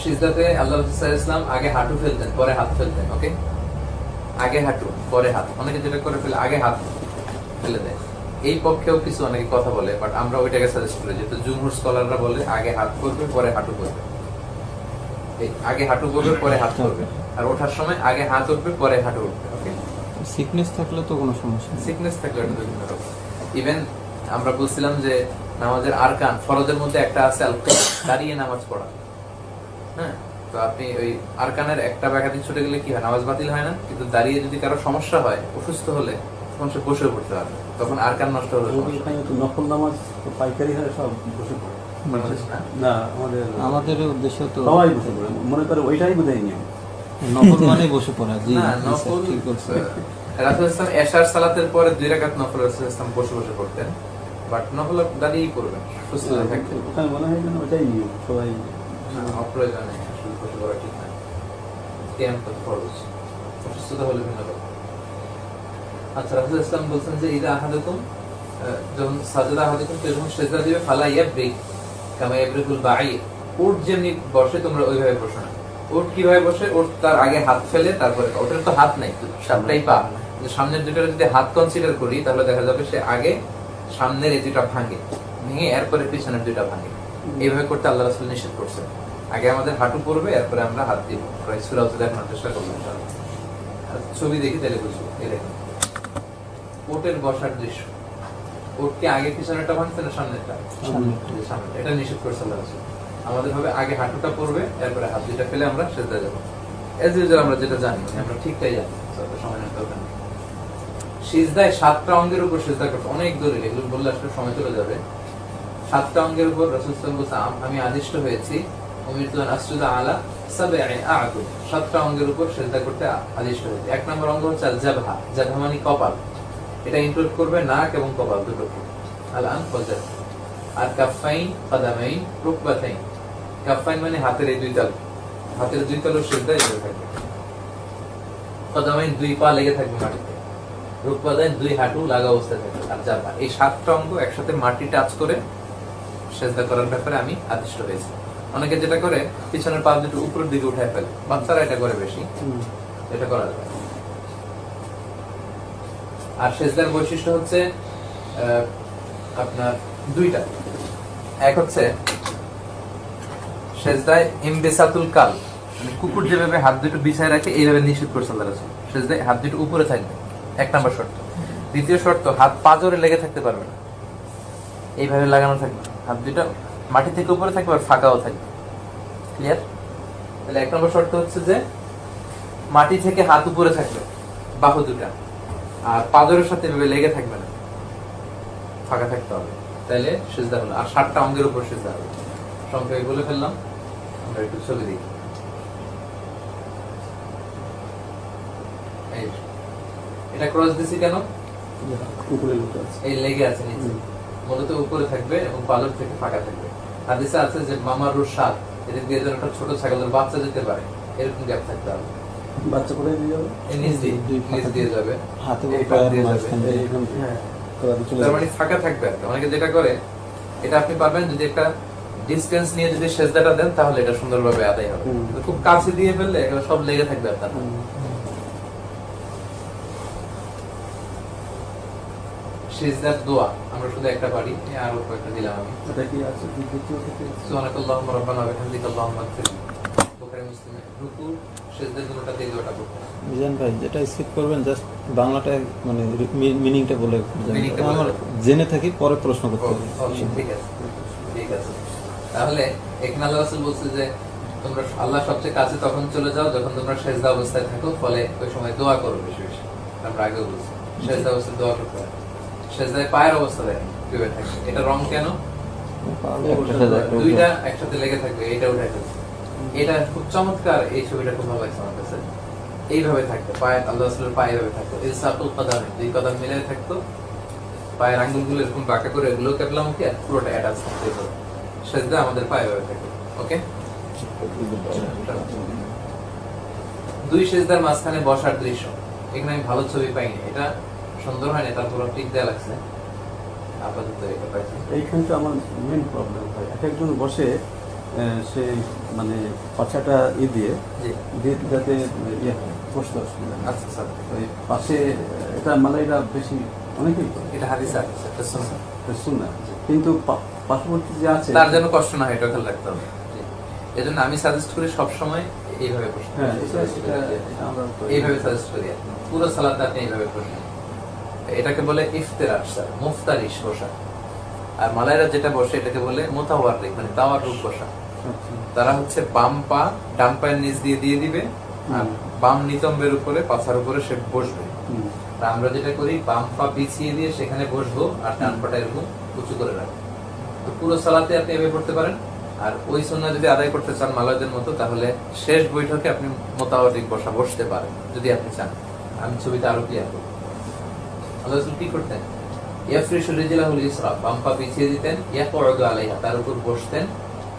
সিজদাতে আল্লাহ রাসূল সাল্লাল্লাহু আলাইহি ওয়াসাল্লাম আগে হাঁটু ফেলতেন, পরে হাত ফেলতেন। ওকে, আগে হাঁটু পরে হাত। অনেকে যেটা করে ফেলে আগে হাত ফেলে দেয়, এই পক্ষেও কিছু অনেকে কথা বলে, বাট আমরা ওইটাকে সাজেস্ট করি, যেহেতু জুমহুর স্কলাররা বলে আগে হাত করবে পরে হাঁটু করবে। আগে হাঁটু করবে পরে হাত করবে, আর ওঠার সময় আগে হাত উঠবে পরে হাঁটু উঠবে। ওকে, সিকনেস থাকলে তো কোনো সমস্যা নেই। সিকনেস থাকলে এটা বিভিন্ন রকম। ইভেন আমরা বলছিলাম যে নামাজের আরকান ফরজের মধ্যে একটা আছে আল কিয়াম, দাঁড়িয়ে নামাজ পড়া। হ্যাঁ, তো আপনি ওই আরকানের একটা বা একাধিক ছুটে গেলে কি হয়, নামাজ বাতিল হয় না, কিন্তু দাঁড়িয়ে যদি কারো সমস্যা হয়, অসুস্থ হলে তখন সে বসে পড়তে পারবে, তখন আরকান নষ্ট হলে সমস্যা। ওখানে তো নফল নামাজ তো পাইকারি হয়, সব বসে পড়ে। বাংলাদেশ না? না, আমাদের উদ্দেশ্য তো সবাই বসে পড়ে, মনে করে ওইটাই বোধহয় নিয়ম। নফল মানে বসে পড়া। জি, না, জি, নফল স্যার, ঠিক বলছেন। রাসূল ইসলাম এশার সালাতের পরে 2 রাকাত নফল রাসূল ইসলাম বসে বসে পড়তেন, বাট নফল দাঁড়িয়েই করবেন সুস্থ থাকতে। ওখানে মনে হয় যেন ওইটাই নিয়ম, সবাই অপ্রয়োজনে আসলে বসে পড়া ঠিক না। কিয়াম তো ফরজ, অসুস্থতা হলে ভিন্ন কথা। আচ্ছা, রাসূল ইসলাম বলছেন যে ইদা আহাদুকুম, যখন সাজদা আহাদুকুম, যখন সিজদা দিবে ফালা ইয়াবরিক কামা ইয়াবরিকুল বাঈর, উট যেমনি বসে তোমরা ওইভাবে বসো না। উট কিভাবে বসে? উট তার আগে হাত ফেলে তারপরে, ওটার তো হাত নাই, সবটাই পা, কিন্তু সামনের দুটো যদি হাত কনসিডার করি তাহলে দেখা যাবে সে আগে সামনের এই দুটা ভাঙে, ভেঙে এরপরে পিছনের দুটা ভাঙে। এইভাবে করতে আল্লাহ রাসূল নিষেধ করছেন। আগে আমাদের হাঁটু পড়বে, এরপরে আমরা হাত দিব। প্রায় সূরা হতে দেখানোর চেষ্টা করবো ইনশাআল্লাহ। ছবি দেখি তাহলে বুঝবো। এই দেখুন উটের বসার দৃশ্য, উটকে আগে পিছনেরটা ভাঙছে না সামনেরটা? সামনেরটা। এটা নিষেধ করছে আল্লাহ রাসূল। আমাদের হবে আগে হাঁটুটা পড়বে, এরপরে হাত দুইটা ফেলে আমরা সিজদা যাব। এজ ইউজুয়াল আমরা যেটা জানি, আমরা ঠিকটাই জানি, সময় নিতে হবে না। সিজদায় 7টা অঙ্গের উপর সিজদা করতে অনেক দলিল, এগুলো বললে আসলে সময় চলে যাবে। 7টা অঙ্গের উপর রাসূল সাল্লাল্লাহু আলাইহি ওয়াসাল্লাম বলছে আমি আদিষ্ট হয়েছি উমিরতু আন আসজুদা আলা সাবঈ আ'দুদ, 7টা অঙ্গের উপর সিজদা করতে আদিষ্ট হয়েছে। এক নম্বর অঙ্গ হচ্ছে আল জাবহা, জাবহা মানে কপাল, এটা ইনক্লুড করবে নাক এবং কপাল দুটোকে, আল আনফ ওয়াল জাবহা। আর কাফাইন, কাদামাইন, রুকবাতাইন, কাফাইন মানে হাতের এই দুই তালু, হাতের দুই তালু সিজদা এভাবে থাকবে, কাদামাইন দুই পা লেগে থাকবে মাটিতে, রুকবাতাইন দুই হাঁটু লাগা অবস্থায় থাকবে, আর জাবহা। এই 7টা অঙ্গ একসাথে মাটি টাচ করে সেজদা করার ব্যাপারে আমি আদিষ্ট হয়েছি। অনেকে যেটা করে পিছনের পা দুটো উপরের দিকে উঠায় ফেলে, বাচ্চারা এটা করে বেশি, এটা করা যায়। আর সেজদার বৈশিষ্ট্য হচ্ছে আপনার দুইটা। এক হচ্ছে সেজদায় ইমবিসাতুল কাল, মানে কুকুর যেভাবে হাত দুটো বিছায় রাখে এইভাবে নিষেধ করছে আল্লাহ রাসূল। সেজদায় হাত দুটো উপরে থাকবে, এক নাম্বার শর্ত। দ্বিতীয় শর্ত, হাত পাঁজরে লেগে থাকতে পারবে না, এইভাবে লাগানো থাকবে, হাত দুটো মাটি থেকে উপরে থাকবে আর ফাঁকাও থাকবে। ক্লিয়ার? তাহলে এক নম্বর শর্ত হচ্ছে যে মাটি থেকে হাত উপরে থাকবে, বাহু দুটা, আর পাঁজরের সাথে এভাবে লেগে থাকবে না, ফাঁকা থাকতে হবে, তাহলে সিজদা হলো। আর 7টা অঙ্গের উপর সিজদা হবে। সংক্ষেপে বলে ফেললাম, আমরা একটু ছবি দিই। এই এটা ক্রস দিছি কেন? উপরে উঠে আছে। এই লেগে আছে নিচে, মূলত উপরে থাকবে এবং পালক থেকে ফাঁকা থাকবে। হাদিসে আছে যে মামার রুশাদ, এদিক দিয়ে যেন একটা ছোট ছাগলের বাচ্চা যেতে পারে, এরকম গ্যাপ থাকতে হবে। বাচ্চা করে দিয়ে যাবে, এই নিচ দিয়ে যাবে, হাতে এই পায়ের পাশ দিয়ে যাবে। মাঝখান দিয়ে। এইরকম, হ্যাঁ, করা দিয়ে চলে তার যাবে। মানে ফাঁকা থাকবে আর কি। অনেকে যেটা করে, এটা আপনি পারবেন যদি একটা ডিসটেন্স নিয়ে যদি সেজদাটা দেন তাহলে এটা সুন্দরভাবে আদায় হবে। কিন্তু খুব কাছে দিয়ে ফেললে এগুলো সব লেগে থাকবে আপনার। সিজদার দোয়া আমরা শুধু একটা পারি, আরো কয়েকটা দিলাম আমি। এটা কি আছে দ্বিতীয় থেকে? সুবহানাকাল্লাহুম্মা রাব্বানা ওয়া বিহামদিকা আল্লাহুম্মা ইগফিরলি। বুখারী মুসলিমে রুকু সিজদা দুটোটা দিয়ে দোয়াটা করতে হবে। মিজান ভাই, যেটা স্কিপ করবেন জাস্ট বাংলাটা মানে মিনিংটা বলে যান। Meaningটা বলে আমার যান। জেনে থাকি, পরে প্রশ্ন করতে হবে। Okay, ঠিক আছে, ঠিক আছে। তাহলে এখানে আল্লাহ রাসূল বলছে যে তোমরা আল্লাহ সবচেয়ে কাছে তখন চলে যাও যখন তোমরা সেজদা অবস্থায় থাকো, ফলে ওই সময় দোয়া করো বেশি বেশি। আমরা আগে বলছি সেজদা অবস্থায় দোয়া করতে হয়। সেজদায় পায়ের অবস্থা দেখেন কিভাবে থাকবে, এটা রং কেন? দুইটা একসাথে লেগে থাকবে, এটা উঠে ফেলছে। এটা খুব চমৎকার, এই ছবিটা খুব ভালো লাগছে আমার কাছে। এইভাবে থাকতো পায়ে, আল্লাহ রাসূলের পায়ে এইভাবে থাকতো, ইলসাকুল কদাম, দুই কদম মিলে থাকতো, পায়ের আঙ্গুলগুলো এরকম বাঁকা করে এগুলো কেবলামুখী, আর পুরোটা অ্যাটাচ থাকতো। সেজদা আমাদের পায়ে এভাবে থাকতো। ওকে, দুই সেজদার মাঝখানে বসার দৃশ্য, এখানে আমি ভালো ছবি পাইনি, এটা সুন্দর হয়নি, তারপর টিক দেওয়া লাগছে, আপাতত এটা পাইছি। এইখানটা আমার মেন প্রবলেম হয়, এক একজন বসে সে মানে পাছাটা দিয়ে জি, যাতে ইয়ে হয়, বসতে অসুবিধা হয়। আচ্ছা স্যার, ওই পাশে এটা মালাইরা বেশি অনেকেই করে, এটা হাদিস আছে, এটা সুন্নাহ। শুননা, কিন্তু পার্শ্ববর্তী যে আছে তার যেন কষ্ট না হয় এটা খেয়াল রাখতে হবে। জি। এজন্য আমি সাজেস্ট করি সবসময় এইভাবে বসতে। হ্যাঁ, এটা আমরা করি। এইভাবে সাজেস্ট করি আর কি। পুরো সালাতে আপনি এইভাবে বসেন। এটাকে বলে ইফতিরাশ স্যার, মুফতারিশ বসা। আর মালায়রা যেটা বসে এটাকে বলে মুতাওয়াররিক, মানে তাওয়াররুক বসা। আচ্ছা। তারা হচ্ছে বাম পা ডান পায়ের নিচ দিয়ে দিয়ে দিবে, আর বাম নিতম্বের উপরে পাছার উপরে সে বসবে। হুম। আর আমরা যেটা করি বাম পা পিছিয়ে দিয়ে সেখানে বসবো, আর ডান পাটা এরকম উঁচু করে রাখবো। তো পুরো সালাতে আপনি এভাবে পড়তে পারেন। আর ওই সুন্নাহ যদি আদায় করতে চান মালায়দের মতো, তাহলে শেষ বৈঠকে আপনি মুতাওয়াররিক বসা বসতে পারেন যদি আপনি চান। আমি ছবিটা আরো ক্লিয়ার করব। আল্লাহ রাসূল কি করতেন? ইয়াফরিশু রিজলাহুল ইসরা, বাম পা পিছিয়ে দিতেন, ইয়াকউদু আলাইহা, তার উপর বসতেন,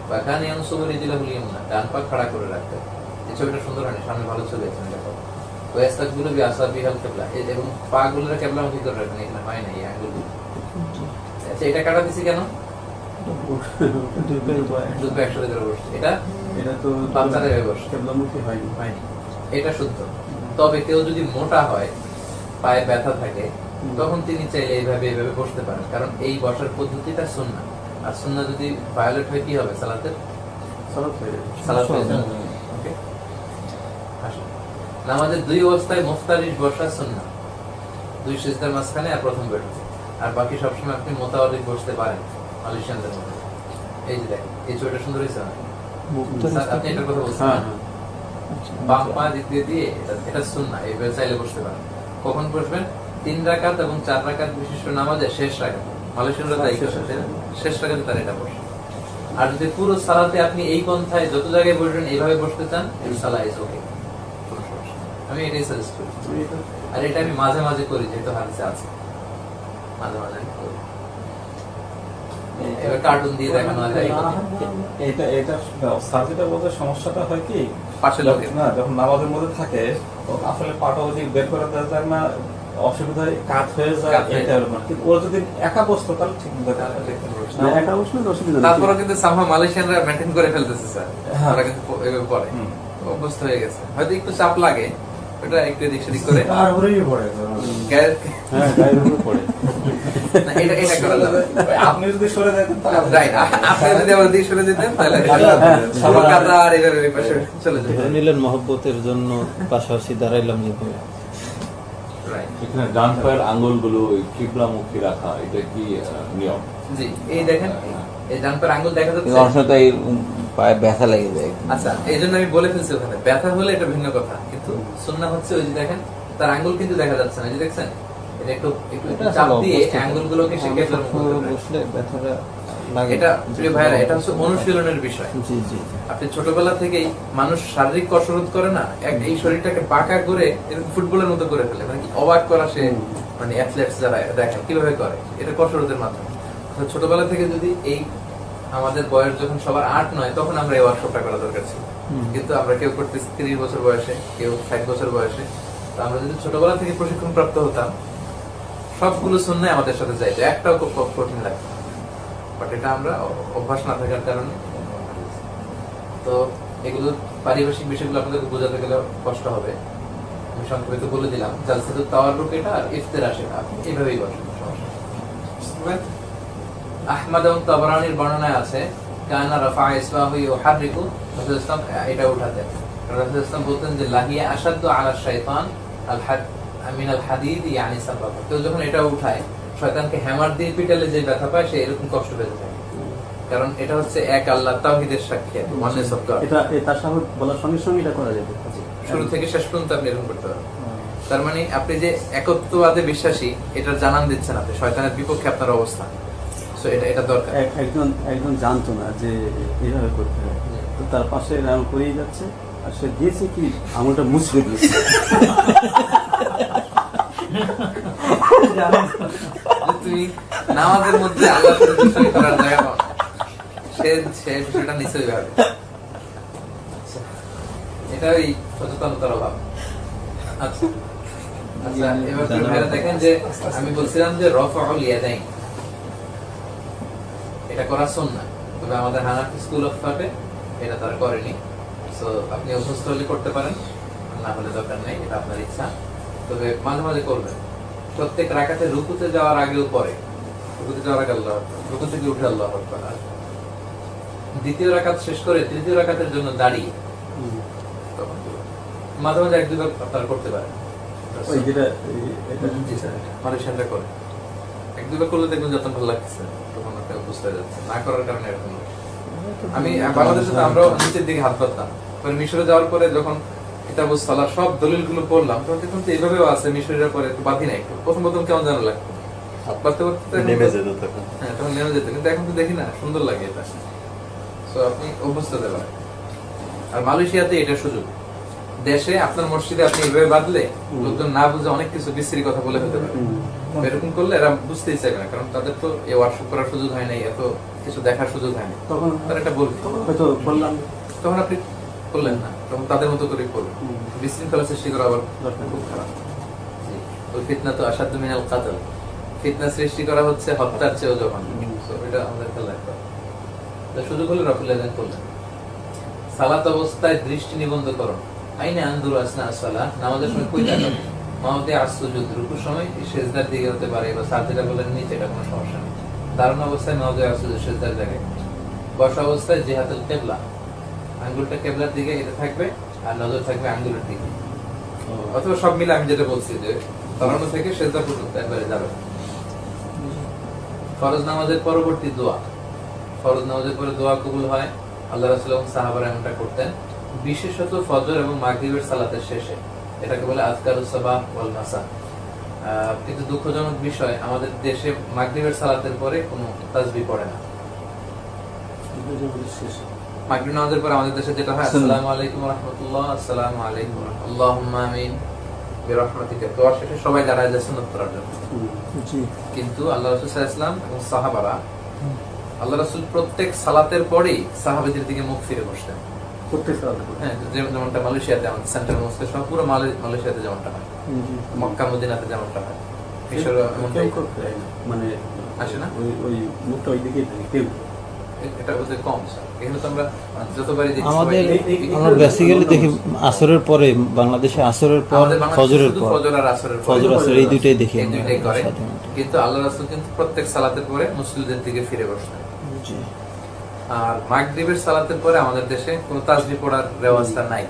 ওয়া কানা ইয়ানসুবু রিজলাহুল ইয়মনা, ডান পা খাড়া করে রাখতেন। এই ছবিটা সুন্দর হয়নি, সামনে ভালো ছবি আছে দেখো। ওয়া ইস্তাকবিলু বিআসাবিহিল কিবলা, এবং পা গুলোর কিবলামুখী করে রাখেন, এখানে হয় না এই আঙ্গুল। আচ্ছা, এটা কাটা দিছি কেন? দুটো একসাথে ধরে বসছে, এটা এটা তো বাচ্চারা এভাবে বসে কেবলামুখী হয়নি। হয়নি, এটা শুদ্ধ। তবে কেউ যদি মোটা হয়, পায়ে ব্যথা থাকে, তখন তিনি চাইলে এইভাবে এইভাবে বসতে পারেন, কারণ এই বসার পদ্ধতিটা সুন্নাহ। আর সুন্নাহ যদি ভায়োলেট হয় কি হবে? সালাতের সালাত হয়ে যাবে। সালাত হয়ে যাবে। ওকে, আসুন। নামাজের দুই অবস্থায় মুফতারিশ বসা সুন্নাহ, দুই সিজদার মাঝখানে আর প্রথম বৈঠকে। আর বাকি সবসময় আপনি মোতাওয়ারিক বসতে পারেন মালয়েশিয়ানদের মতো। এই যে দেখেন, এই ছবিটা সুন্দর হয়েছে না? স্যার, আপনি এটার কথা বলছেন? হ্যাঁ, বাম পা দিক দিয়ে দিয়ে এটা সুন্নাহ, এইভাবে চাইলে বসতে পারেন। কখন বসবেন? 3 রাকাত এবং 4 রাকাত বিশিষ্ট নামাজে শেষ রাকাত। মালয়েশিয়ানরা তাই করে, শেষ রাকাতে তার এটা বসে। আর যদি পুরো সালাতে আপনি এই পন্থায় যত জায়গায় বসবেন এইভাবে বসতে চান, এই সালাহ ইজ ওকে, আমি এটাই সাজেস্ট করি। আর এটা আমি মাঝে মাঝে করি, যেহেতু হাদিসে আছে, মাঝে মাঝে আমি করি। এবার কার্টুন দিয়ে দেখানো হয়, এটা এটা সার্জারিটা বলতে সমস্যাটা হয় কি, পাশে লোকে না যখন নামাজের মধ্যে থাকে তখন আসলে পাটা যদি বের করে দেওয়া যায় না, অসুবিধা হয়, কাত হয়ে যায়, কাত হয়ে এটা হলো না। কিন্তু ওর যদি একা বসতো তাহলে ঠিক মতো না, একা বসলে তো অসুবিধা নেই। তারপরে কিন্তু সামহা মালয়েশিয়ানরা মেনটেন করে ফেলতেছে স্যার, হ্যাঁ। ওরা কিন্তু এভাবে পড়ে, অভ্যস্ত হয়ে গেছে। হয়তো একটু চাপ লাগে, ওটা একটু এদিক সেদিক করে গায়ের- হ্যাঁ, গায়ের উপরে পড়ে। না, এটা করা যাবে। আপনি যদি সরে যেতেন তাহলে Right, আপনি যদি আমার দিকে সরে যেতেন তাহলে সবার কাদা আর এইভাবে ওই পাশে চলে যেত। ধরে নিলেন মহব্বতের জন্য পাশাপাশি দাঁড়াইলাম যেভাবে। Right, এখানে ডান পায়ের আঙ্গুলগুলো ওই কিবলামুখী রাখা, এটা কি নিয়ম? জি, এই দেখেন, এই ডান পায়ের আঙ্গুল দেখা এই যাচ্ছে। অংশটা এই পায়ে ব্যথা লেগে যায়। আচ্ছা, এই জন্য আমি বলে ফেলছি ওখানে ব্যথা হলে এটা ভিন্ন কথা, কিন্তু সুন্নাহ হচ্ছে ওই যে দেখেন তার আঙ্গুল কিন্তু দেখা যাচ্ছে না, এই যে দেখছেন, এটা একটু একটু চাপ দিয়ে আঙ্গুলগুলোকে সে কেবলার মুখে করে রাখে। বসলে ব্যথাটা লাগে। এটা প্রিয় ভাইরা, এটা হচ্ছে অনুশীলনের বিষয়। জি জি। আপনি ছোটবেলা থেকেই মানুষ শারীরিক কসরত করে না, এই শরীরটাকে বাঁকা করে এরকম ফুটবলের মতো করে ফেলে, মানে কি অবাক করা সে, মানে অ্যাথলেটস যারা দেখেন কিভাবে করে, এটা কসরতের মাধ্যমে। তো ছোটবেলা থেকে যদি এই আমাদের বয়স যখন সবার 8-9, তখন আমরা এই ওয়ার্কশপটা করা দরকার ছিল, কিন্তু আমরা কেউ করতেছি 30 বছর বয়সে, কেউ 60 বছর বয়সে। তো আমরা যদি ছোটবেলা থেকে প্রশিক্ষণ প্রাপ্ত হতাম, সবগুলো সুন্নাহ আমাদের সাথে যাইতো, একটাও খুব কঠিন লাগতো। বাট এটা আমরা অভ্যাস না থাকার কারণে, তো এগুলো পারিভাষিক বিষয়গুলো আপনাদের বোঝাতে গেলে কষ্ট হবে, আমি সংক্ষেপে তো বলে দিলাম। জালসাতুত তাওয়াররুক এটা, আর ইফতিরাশ এটা, আপনি এইভাবেই বসেন, সমস্যা নেই। আহমদ এবং তাবরানির বর্ণনায় আছে, কানা রাফা ইসবাহু ইউহাররিকু, রাসূল ইসলাম এটা উঠাতেন। রাসূল ইসলাম বলতেন যে লাহিয়া আশাদ্দু আলা শাইতান আল হাদ মিনাল হাদিদ, ইয়ানি সাবাব। কেউ যখন এটা উঠায়, শয়তানকে হ্যামার দিয়ে পিটালে যে ব্যথা পায়, সে এরকম কষ্ট পেতে থাকে, কারণ এটা হচ্ছে এক আল্লাহ তাওহীদের সাক্ষী, ওয়ানেস অফ গড। এটা এই তাশাহুদ বলার সঙ্গে সঙ্গে এটা করা যাবে। শুরু থেকে শেষ পর্যন্ত আপনি এরকম করতে পারেন। তার মানে আপনি যে একত্ববাদে বিশ্বাসী, এটার জানান দিচ্ছেন আপনি, শয়তানের বিপক্ষে আপনার অবস্থান। সো এটা দরকার। একজন জানতো না যে এইভাবে করতে হয়, তো তার পাশে এরকম করেই যাচ্ছে, আর সে দিয়েছে কি আঙুলটা মুচড়ে দিয়েছে। যে তুমি নামাজের মধ্যে আল্লাহর সাথে দুষ্টামি করার জায়গা পাও না, সে বিষয়টা নিশ্চয়ই ভাবে। এটাই সচেতনতার অভাব। আচ্ছা আচ্ছা, এবার কি ভাইরা দেখেন যে আমি বলছিলাম যে রফউল ইয়াদাইন, এটা করা সুন্নাহ, তবে আমাদের হানাফি স্কুল অফ থটে এটা তারা করেনি। সো আপনি অভ্যস্ত হলে করতে পারেন, না হলে দরকার নেই, এটা আপনার ইচ্ছা। তবে মাঝে মাঝে করবেন। প্রত্যেক রাকাতে রুকুতে যাওয়ার আগেও পরে, রুকুতে যাওয়ার আগে আল্লাহু আকবার, রুকু থেকে উঠে আল্লাহু আকবার, আর দ্বিতীয় রাকাত শেষ করে তৃতীয় রাকাতের জন্য দাঁড়িয়ে তখন করবেন। মাঝে মাঝে এক দুবার আপনারা করতে পারেন। ওই যেটা জি স্যার, মালয়েশিয়ানরা করে, এক দুবার করলে দেখবেন যত ভালো লাগছে, তখন আপনি অভ্যস্ত হয়ে যাচ্ছে। না করার কারণে এরকম হয়। আমি বাংলাদেশে তো আমরাও নিচের দিকে হাত পাততাম, পরে মিশরে যাওয়ার পরে যখন কিতাবুস সালাহ সব দলিলগুলো পড়লাম, তখন দেখুন তো এইভাবেও আছে, মিশরের পরে একটু বাঁধি না, একটু প্রথম প্রথম কেমন যেন লাগতো, হাত পাততে পারতে নেমে যেত তখন। হ্যাঁ, তখন নেমে যেত, কিন্তু এখন তো দেখি না, সুন্দর লাগে এটা। সো আপনি অভ্যস্ত হতে পারেন। আর মালয়েশিয়াতে এটা সুযোগ, দেশে আপনার মসজিদে আপনি এইভাবে বাঁধলে লোকজন না বুঝে অনেক কিছু বিশ্রী কথা বলে ফেলতে পারে। এরকম করলে এরা বুঝতেই চাইবে না, কারণ তাদের তো এই ওয়ার্কশপ করার সুযোগ হয় নাই, এত কিছু দেখার সুযোগ হয় না, তখন তারা এটা বলবে। হয়তো বললাম তখন আপনি করলেন না, তখন তাদের মতো করে করবেন। বিশৃঙ্খলা সৃষ্টি করা আবার দরকার। খুব খারাপ। ওই ফিতনা তো আসাদ্দু মিনাল কাতল, ফিতনা সৃষ্টি করা হচ্ছে হত্যার চেয়েও জঘন্য। So এটা আমাদের খেয়াল রাখতে হবে। তো সুযোগ হলে রফুল আযান করলেন। সালাত অবস্থায় দৃষ্টি নিবন্ধ করুন। আইনে আনদুরু আসনা আসসালাহ, নামাজের সময় কই তাকাবেন? মাওতে আসসুজুদ, রুকুর সময় সিজদার দিকে হতে পারে, বা সাজদা বলেন নিচে, এটা কোনো সমস্যা নেই। দাঁড়ানো অবস্থায় মাওতে আসসুজুদ, সিজদার জায়গায়। বসা অবস্থায় জিহাতুল কিবলা, আঙ্গুলটা কিবলার দিকে এটা থাকবে, আর নজর থাকবে আঙ্গুলের দিকে। অথবা সব মিলে আমি যেটা বলছি যে দাঁড়ানো থেকে সিজদা পর্যন্ত একবারে যাবে। ফরজ নামাজের পরবর্তী দোয়া, ফরজ নামাজের পরে দোয়া কবুল হয়, আল্লাহ রাসূল এবং সাহাবারা এমনটা করতেন, বিশেষত ফজর এবং মাগরিবের সালাতের শেষে। এটাকে বলে আযকারুস সাবাহ ওয়াল মাসা। কিন্তু দুঃখজনক বিষয়, আমাদের দেশে মাগরিবের সালাতের পরে কোনো তাসবিহ পড়ে না। শেষে মাগরিব নামাজের পর আমাদের দেশে যেটা হয়, আসসালামু আলাইকুম ওয়া রাহমাতুল্লাহ, আসসালামু আলাইকুম ওয়া রাহমাতুল্লাহ, আল্লাহুম্মা আমিন বিরহমাতিকা, দোয়া শেষে সবাই দাঁড়ায় যায় সুন্নাত পড়ার জন্য। জি কিন্তু আল্লাহ রাসূল সাল্লাল্লাহু আলাইহি ওয়াসাল্লাম এবং সাহাবারা, আল্লাহ রাসূল প্রত্যেক সালাতের পরেই সাহাবাদের দিকে মুখ ফিরে বসতেন। প্রত্যেক সালাতে হ্যাঁ, যেমনটা মালয়েশিয়াতে, আমাদের সেন্ট্রাল মস্কে সহ পুরো মালয়েশিয়াতে যেমনটা হয়, মক্কা মদিনাতে যেমনটা হয়, মিশরে এমনটাই মানে আসে না? ওই মুখটা ওই দিকে কেউ এটা ওদের কম স্যার। এখানে তো আমরা যতবারই দেখি আমাদের সবাই- আমরা বেসিক্যালি দেখি আসরের পরে, বাংলাদেশে আসরের পর, আমাদের বাংলাদেশে ফজরের শুধু পর, ফজর আর আসরের পরে। ফজর আসর এই দুইটাই দেখি এই আমরা দুইটাই করে। সাধারণত। কিন্তু আল্লাহ রাসূল কিন্তু প্রত্যেক সালাতের পরে মুসলিমদের দিকে ফিরে বসতেন। জি আর মাগরিবের সালাতের পরে আমাদের দেশে কোনো তাসবিহ পড়ার রেওয়াজটা নাই।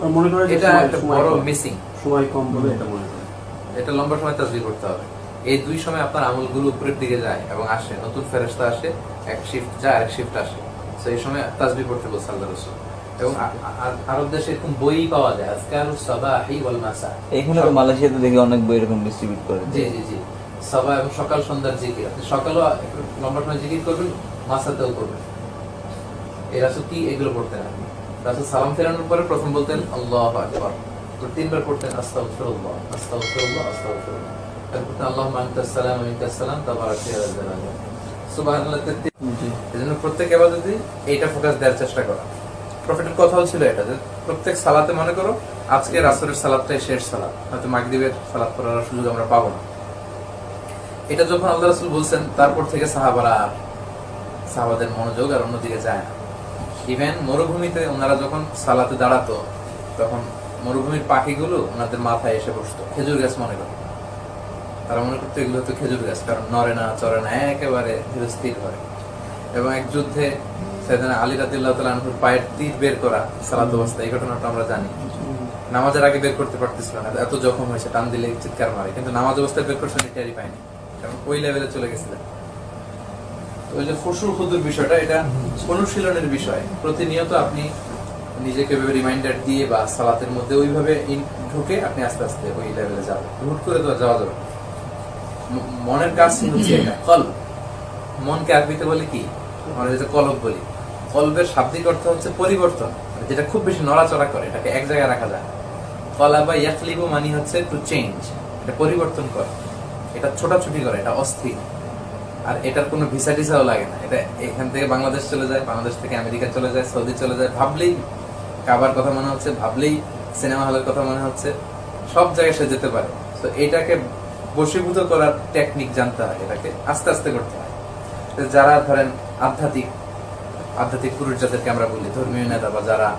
মনে করে যে এটা সময়- একটা সময় বড় কম। মিসিং। সময় কম বলে এটা মনে করে। এটা লম্বা সময় তাসবিহ করতে হবে। এই দুই সময় আপনার আমলগুলো উপরের দিকে যায় এবং আসে, নতুন ফেরেশতা আসে, এক শিফট যায় আর এক শিফট আসে। তো এই সময় তাসবিহ পড়তে বলছে আল্লাহ রাসূল। এবং আরব দেশে এরকম বই পাওয়া যায়, আজকারুস সাবাহি ওয়াল মাসা। এখানে তো মালয়েশিয়াতে দেখি অনেক বই এরকম ডিস্ট্রিবিউট করে জি জি জি, সাবা এবং সকাল সন্ধ্যার জিকির। আপনি সকালেও একটু লম্বা সময় জিকির করবেন, মাসাতেও করবেন। এই রাসূল কি এগুলো পড়তেন? রাসূল সালাম ফেরানোর পরে প্রথম বলতেন আল্লাহু আকবার, তো তিনবার পড়তেন আস্তাগফিরুল্লাহ আস্তাগফিরুল্লাহ আস্তাগফিরুল্লাহ, তারপর আল্লাহুম্মা আনতাস সালাম ওয়া মিনকাস সালাম তাবারাকা ইয়া রাব্বাল আলামিন, সুবহানাল্লাহ 33। জি এজন্য প্রত্যেক ইবাদতে এইটা ফোকাস দেওয়ার চেষ্টা করা। প্রফেটের কথাও ছিল এটা, যে প্রত্যেক সালাতে মনে করো আজকে আসরের সালাতটাই শেষ সালাত, হয়তো মাগরিবের সালাত পড়ার সুযোগ আমরা পাবো না। এটা যখন আল্লাহ রাসূল বলছেন, তারপর থেকে সাহাবাদের মনোযোগ আর অন্যদিকে যায় না। ইভেন মরুভূমিতে ওনারা যখন সালাতে দাঁড়াতো, তখন মরুভূমির পাখিগুলো ওনাদের মাথায় এসে বসতো, খেজুর গাছ মনে করতো। তারা মনে করতো এগুলো হচ্ছে খেজুর গাছ, কারণ নড়ে না চড়ে না, একেবারে স্থির হয়। এবং এক যুদ্ধে সাইয়েদনা আলী রাদিয়াল্লাহু তাআলা আনহুর পায়ের তীর বের করা সালাত অবস্থায়, এই ঘটনাটা আমরা জানি। নামাজের আগে বের করতে পারতেছিল না, এত জখম হয়েছে, টান দিলে চিৎকার মারে, কিন্তু নামাজ অবস্থায় বের করছেন টেরি পায়নি, কারণ ওই লেভেলে চলে গেছিলেন। তো ওই যে খুশুর খুদুর বিষয়টা, এটা অনুশীলনের বিষয়। প্রতিনিয়ত আপনি নিজেকে রিমাইন্ডার দিয়ে বা সালাতের মধ্যে ওইভাবে ঢুকে আপনি আস্তে আস্তে ওই লেভেলে যাবেন। হুট করে তো যাওয়া যাবে না। মনের কাজ হচ্ছে এটা, কলব। মনকে আরবিতে বলে কি, আমরা যেটা কলব বলি, কলবের শাব্দিক অর্থ হচ্ছে পরিবর্তন, মানে যেটা খুব বেশি নড়াচড়া করে, এটাকে এক জায়গায় রাখা যায় না। কলাবা ইয়াকলিবু মানে হচ্ছে টু চেঞ্জ, এটা পরিবর্তন করে, এটা ছোটাছুটি করে, এটা অস্থির। আর এটার কোনো ভিসা টিসাও লাগে না, এটা এখান থেকে বাংলাদেশ চলে যায়, বাংলাদেশ থেকে আমেরিকা চলে যায়, সৌদি চলে যায়, ভাবলেই কাবার কথা মনে হচ্ছে, ভাবলেই সিনেমা হলের কথা মনে হচ্ছে, সব জায়গায় সে যেতে পারে। তো এটাকে বশীভূত করার টেকনিক জানতে হয়, এটাকে আস্তে আস্তে করতে হয়। যারা ধরেন আধ্যাত্মিক পুরুষ যাদেরকে আমরা বলি, ধর্মীয় নেতা বা যারা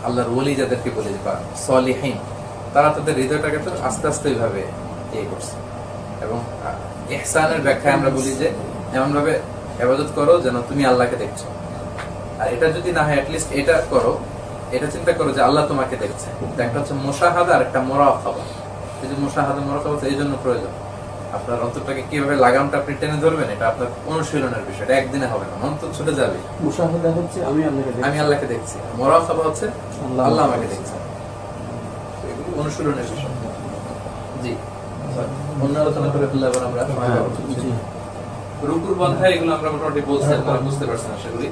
আল্লাহর ওলি যাদেরকে বলি বা সলিহীন, তারা তাদের হৃদয়টাকে তো আস্তে আস্তে এইভাবে ইয়ে করছে। এবং ইহসানের ব্যাখ্যায় আমরা বলি যে এমন ভাবে ইবাদত করো যেন তুমি আল্লাহকে দেখছো। আর এটা যদি না হয়, অ্যাটলিস্ট এটা করো, এটা চিন্তা করো যে আল্লাহ তোমাকে দেখছে। একটা হচ্ছে মুশাহাদা আর একটা মুরাকাবা। এই যে মুশাহাদা মুরাকাবা এই জন্য প্রয়োজন, আপনার অন্তরটাকে কিভাবে লাগামটা আপনি টেনে ধরবেন, এটা আপনার অনুশীলনের বিষয়, এটা একদিনে হবে না, অন্তর ছুটে যাবে। মুশাহাদা হচ্ছে আমি আল্লাহকে দেখছি, মুরাকাবা হচ্ছে আল্লাহ আমাকে দেখছে। এগুলো অনুশীলনের বিষয়। জি, অন্য আলোচনা করে ফেললে আবার আমরা রুকুর বন্ধা, এগুলো আমরা মোটামুটি বলছি, আপনারা বুঝতে পারছেন আশা করি।